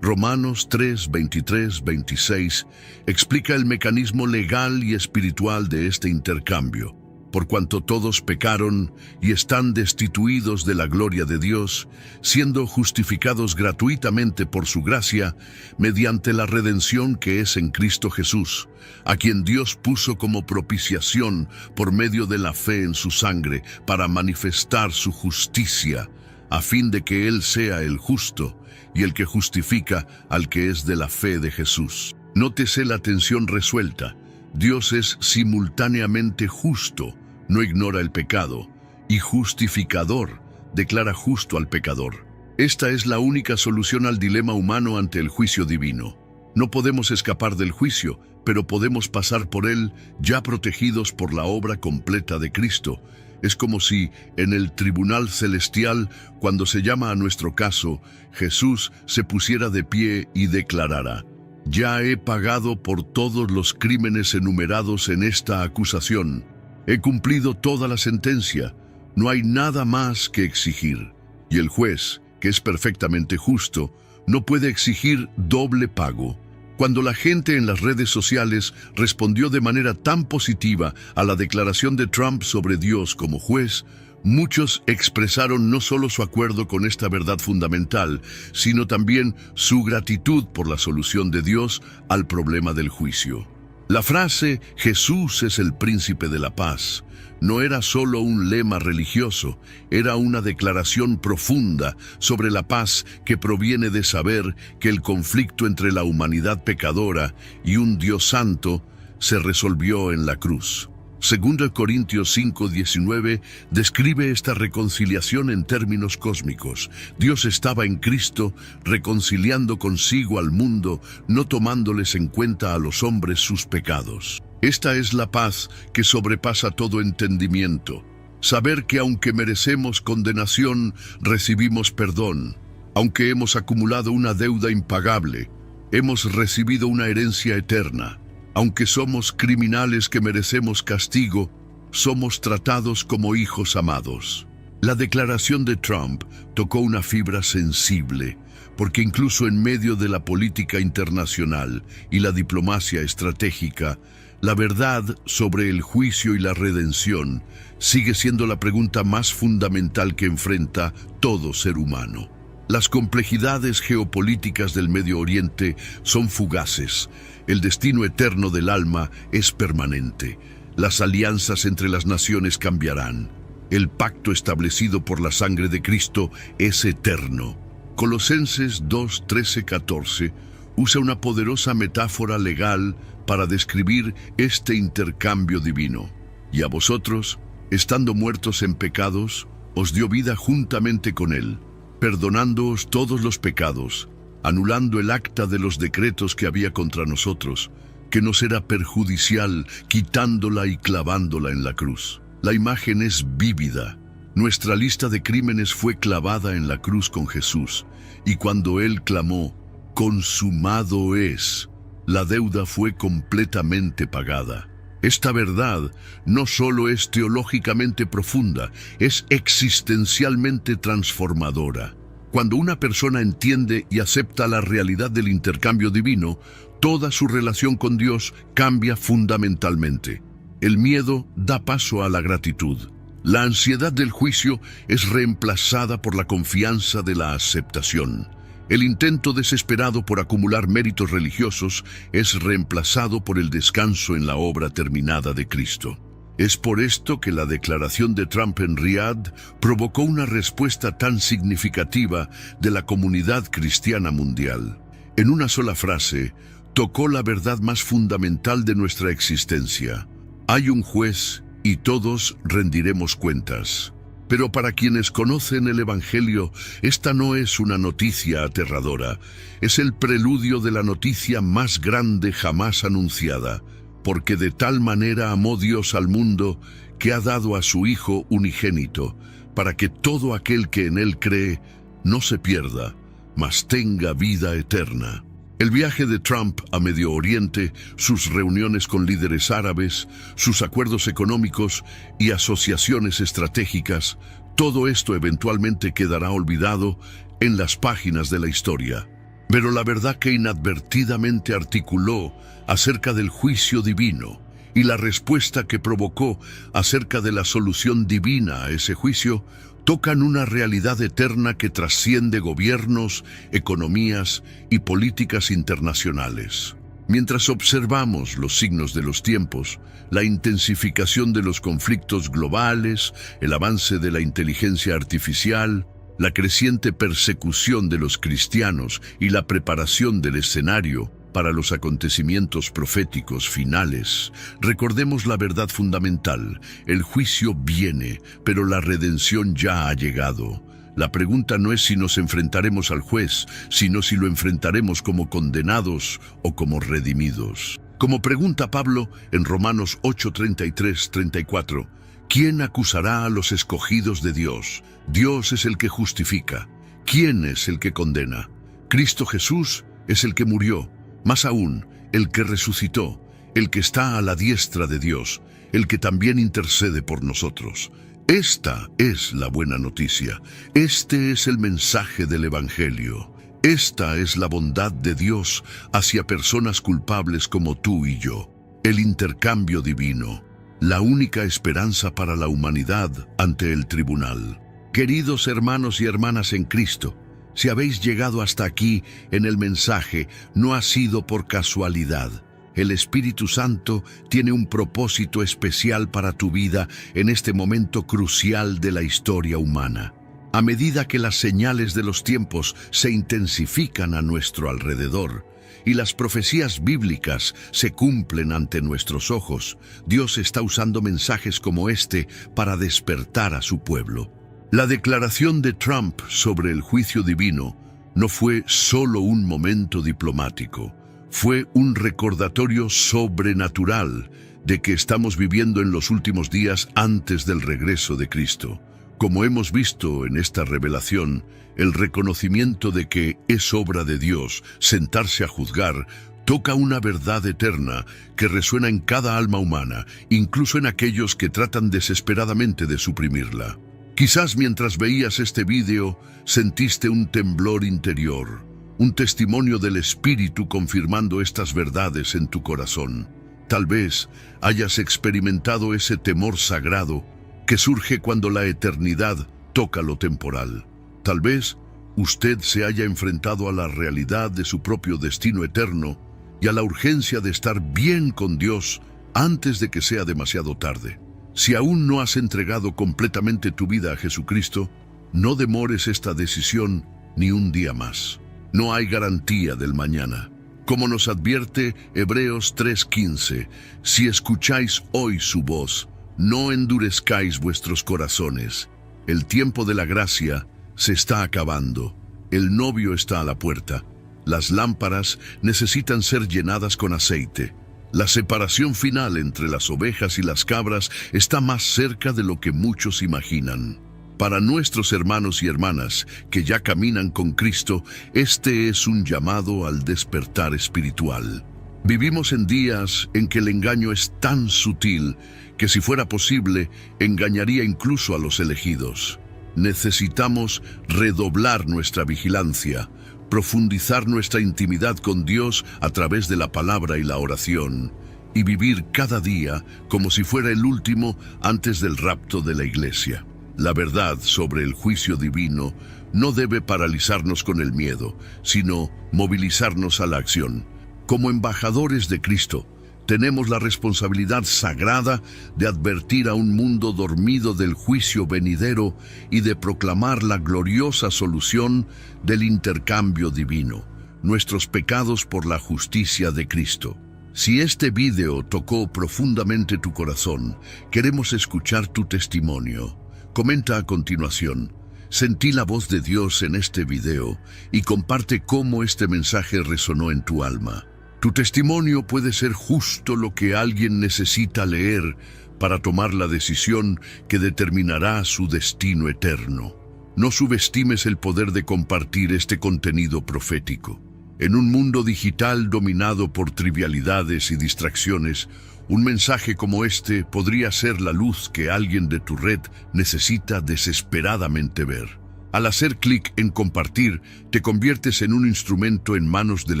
Romanos 3, 23, 26 explica el mecanismo legal y espiritual de este intercambio. Por cuanto todos pecaron y están destituidos de la gloria de Dios, siendo justificados gratuitamente por su gracia, mediante la redención que es en Cristo Jesús, a quien Dios puso como propiciación por medio de la fe en su sangre, para manifestar su justicia, a fin de que Él sea el justo y el que justifica al que es de la fe de Jesús. Nótese la tensión resuelta. Dios es simultáneamente justo, no ignora el pecado, y justificador, declara justo al pecador. Esta es la única solución al dilema humano ante el juicio divino. No podemos escapar del juicio, pero podemos pasar por él ya protegidos por la obra completa de Cristo. Es como si en el tribunal celestial, cuando se llama a nuestro caso, Jesús se pusiera de pie y declarara: «Ya he pagado por todos los crímenes enumerados en esta acusación. He cumplido toda la sentencia. No hay nada más que exigir». Y el juez, que es perfectamente justo, no puede exigir doble pago. Cuando la gente en las redes sociales respondió de manera tan positiva a la declaración de Trump sobre Dios como juez, muchos expresaron no solo su acuerdo con esta verdad fundamental, sino también su gratitud por la solución de Dios al problema del juicio. La frase «Jesús es el príncipe de la paz» no era solo un lema religioso, era una declaración profunda sobre la paz que proviene de saber que el conflicto entre la humanidad pecadora y un Dios santo se resolvió en la cruz. 2 Corintios 5:19 describe esta reconciliación en términos cósmicos. Dios estaba en Cristo reconciliando consigo al mundo, no tomándoles en cuenta a los hombres sus pecados. Esta es la paz que sobrepasa todo entendimiento. Saber que aunque merecemos condenación, recibimos perdón. Aunque hemos acumulado una deuda impagable, hemos recibido una herencia eterna. Aunque somos criminales que merecemos castigo, somos tratados como hijos amados. La declaración de Trump tocó una fibra sensible, porque incluso en medio de la política internacional y la diplomacia estratégica, la verdad sobre el juicio y la redención sigue siendo la pregunta más fundamental que enfrenta todo ser humano. Las complejidades geopolíticas del Medio Oriente son fugaces. El destino eterno del alma es permanente. Las alianzas entre las naciones cambiarán. El pacto establecido por la sangre de Cristo es eterno. Colosenses 2:13-14 usa una poderosa metáfora legal para describir este intercambio divino. Y a vosotros, estando muertos en pecados, os dio vida juntamente con Él, perdonándoos todos los pecados, anulando el acta de los decretos que había contra nosotros, que nos era perjudicial, quitándola y clavándola en la cruz. La imagen es vívida. Nuestra lista de crímenes fue clavada en la cruz con Jesús, y cuando Él clamó, «Consumado es», la deuda fue completamente pagada. Esta verdad no solo es teológicamente profunda, es existencialmente transformadora. Cuando una persona entiende y acepta la realidad del intercambio divino, toda su relación con Dios cambia fundamentalmente. El miedo da paso a la gratitud. La ansiedad del juicio es reemplazada por la confianza de la aceptación. El intento desesperado por acumular méritos religiosos es reemplazado por el descanso en la obra terminada de Cristo. Es por esto que la declaración de Trump en Riad provocó una respuesta tan significativa de la comunidad cristiana mundial. En una sola frase, tocó la verdad más fundamental de nuestra existencia. Hay un juez y todos rendiremos cuentas. Pero para quienes conocen el Evangelio, esta no es una noticia aterradora, es el preludio de la noticia más grande jamás anunciada, porque de tal manera amó Dios al mundo que ha dado a su Hijo unigénito, para que todo aquel que en Él cree no se pierda, mas tenga vida eterna. El viaje de Trump a Medio Oriente, sus reuniones con líderes árabes, sus acuerdos económicos y asociaciones estratégicas, todo esto eventualmente quedará olvidado en las páginas de la historia. Pero la verdad que inadvertidamente articuló acerca del juicio divino y la respuesta que provocó acerca de la solución divina a ese juicio tocan una realidad eterna que trasciende gobiernos, economías y políticas internacionales. Mientras observamos los signos de los tiempos, la intensificación de los conflictos globales, el avance de la inteligencia artificial, la creciente persecución de los cristianos y la preparación del escenario para los acontecimientos proféticos finales, recordemos la verdad fundamental: el juicio viene, pero la redención ya ha llegado. La pregunta no es si nos enfrentaremos al juez, sino si lo enfrentaremos como condenados o como redimidos. Como pregunta Pablo en Romanos 8:33-34, ¿quién acusará a los escogidos de Dios? Dios es el que justifica. ¿Quién es el que condena? Cristo Jesús es el que murió, más aún, el que resucitó, el que está a la diestra de Dios, el que también intercede por nosotros. Esta es la buena noticia. Este es el mensaje del Evangelio. Esta es la bondad de Dios hacia personas culpables como tú y yo. El intercambio divino, la única esperanza para la humanidad ante el tribunal. Queridos hermanos y hermanas en Cristo, si habéis llegado hasta aquí en el mensaje, no ha sido por casualidad. El Espíritu Santo tiene un propósito especial para tu vida en este momento crucial de la historia humana. A medida que las señales de los tiempos se intensifican a nuestro alrededor y las profecías bíblicas se cumplen ante nuestros ojos, Dios está usando mensajes como este para despertar a su pueblo. La declaración de Trump sobre el juicio divino no fue solo un momento diplomático, fue un recordatorio sobrenatural de que estamos viviendo en los últimos días antes del regreso de Cristo. Como hemos visto en esta revelación, el reconocimiento de que es obra de Dios sentarse a juzgar toca una verdad eterna que resuena en cada alma humana, incluso en aquellos que tratan desesperadamente de suprimirla. Quizás mientras veías este vídeo sentiste un temblor interior, un testimonio del Espíritu confirmando estas verdades en tu corazón. Tal vez hayas experimentado ese temor sagrado que surge cuando la eternidad toca lo temporal. Tal vez usted se haya enfrentado a la realidad de su propio destino eterno y a la urgencia de estar bien con Dios antes de que sea demasiado tarde. Si aún no has entregado completamente tu vida a Jesucristo, no demores esta decisión ni un día más. No hay garantía del mañana. Como nos advierte Hebreos 3:15, si escucháis hoy su voz, no endurezcáis vuestros corazones. El tiempo de la gracia se está acabando. El novio está a la puerta. Las lámparas necesitan ser llenadas con aceite. La separación final entre las ovejas y las cabras está más cerca de lo que muchos imaginan. Para nuestros hermanos y hermanas que ya caminan con Cristo, este es un llamado al despertar espiritual. Vivimos en días en que el engaño es tan sutil que, si fuera posible, engañaría incluso a los elegidos. Necesitamos redoblar nuestra vigilancia, profundizar nuestra intimidad con Dios a través de la palabra y la oración, y vivir cada día como si fuera el último antes del rapto de la iglesia. La verdad sobre el juicio divino no debe paralizarnos con el miedo, sino movilizarnos a la acción. Como embajadores de Cristo, tenemos la responsabilidad sagrada de advertir a un mundo dormido del juicio venidero y de proclamar la gloriosa solución del intercambio divino, nuestros pecados por la justicia de Cristo. Si este video tocó profundamente tu corazón, queremos escuchar tu testimonio. Comenta a continuación: sentí la voz de Dios en este video, y comparte cómo este mensaje resonó en tu alma. Tu testimonio puede ser justo lo que alguien necesita leer para tomar la decisión que determinará su destino eterno. No subestimes el poder de compartir este contenido profético. En un mundo digital dominado por trivialidades y distracciones, un mensaje como este podría ser la luz que alguien de tu red necesita desesperadamente ver. Al hacer clic en compartir, te conviertes en un instrumento en manos del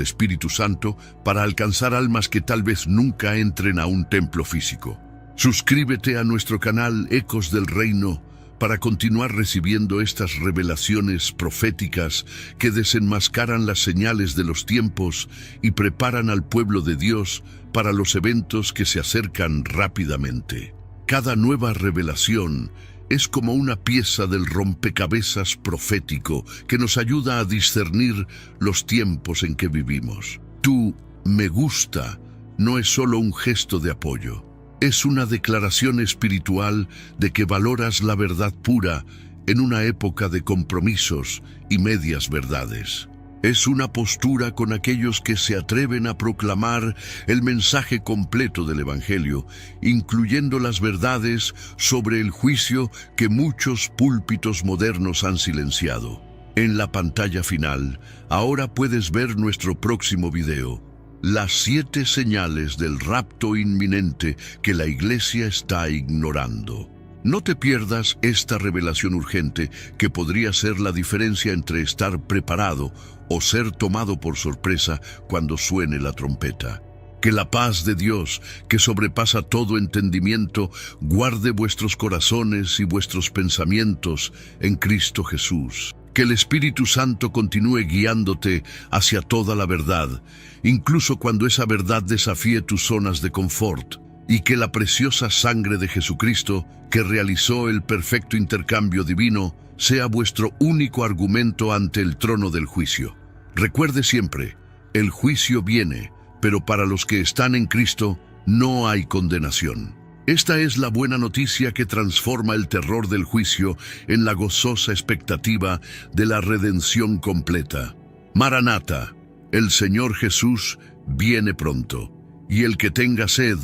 Espíritu Santo para alcanzar almas que tal vez nunca entren a un templo físico. Suscríbete a nuestro canal Ecos del Reino para continuar recibiendo estas revelaciones proféticas que desenmascaran las señales de los tiempos y preparan al pueblo de Dios para los eventos que se acercan rápidamente. Cada nueva revelación es como una pieza del rompecabezas profético que nos ayuda a discernir los tiempos en que vivimos. Tu me gusta no es solo un gesto de apoyo, es una declaración espiritual de que valoras la verdad pura en una época de compromisos y medias verdades. Es una postura con aquellos que se atreven a proclamar el mensaje completo del Evangelio, incluyendo las verdades sobre el juicio que muchos púlpitos modernos han silenciado. En la pantalla final, ahora puedes ver nuestro próximo video: las 7 señales del rapto inminente que la Iglesia está ignorando. No te pierdas esta revelación urgente que podría ser la diferencia entre estar preparado o ser tomado por sorpresa cuando suene la trompeta. Que la paz de Dios, que sobrepasa todo entendimiento, guarde vuestros corazones y vuestros pensamientos en Cristo Jesús. Que el Espíritu Santo continúe guiándote hacia toda la verdad, incluso cuando esa verdad desafíe tus zonas de confort. Y que la preciosa sangre de Jesucristo, que realizó el perfecto intercambio divino, sea vuestro único argumento ante el trono del juicio. Recuerde siempre, El juicio viene, pero para los que están en Cristo no hay condenación. Esta es la buena noticia que transforma el terror del juicio en la gozosa expectativa de la redención completa. Maranata, el Señor Jesús viene pronto, y el que tenga sed,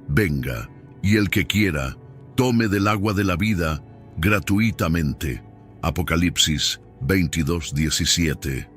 venga, y el que quiera, tome del agua de la vida gratuitamente. Apocalipsis 22:17.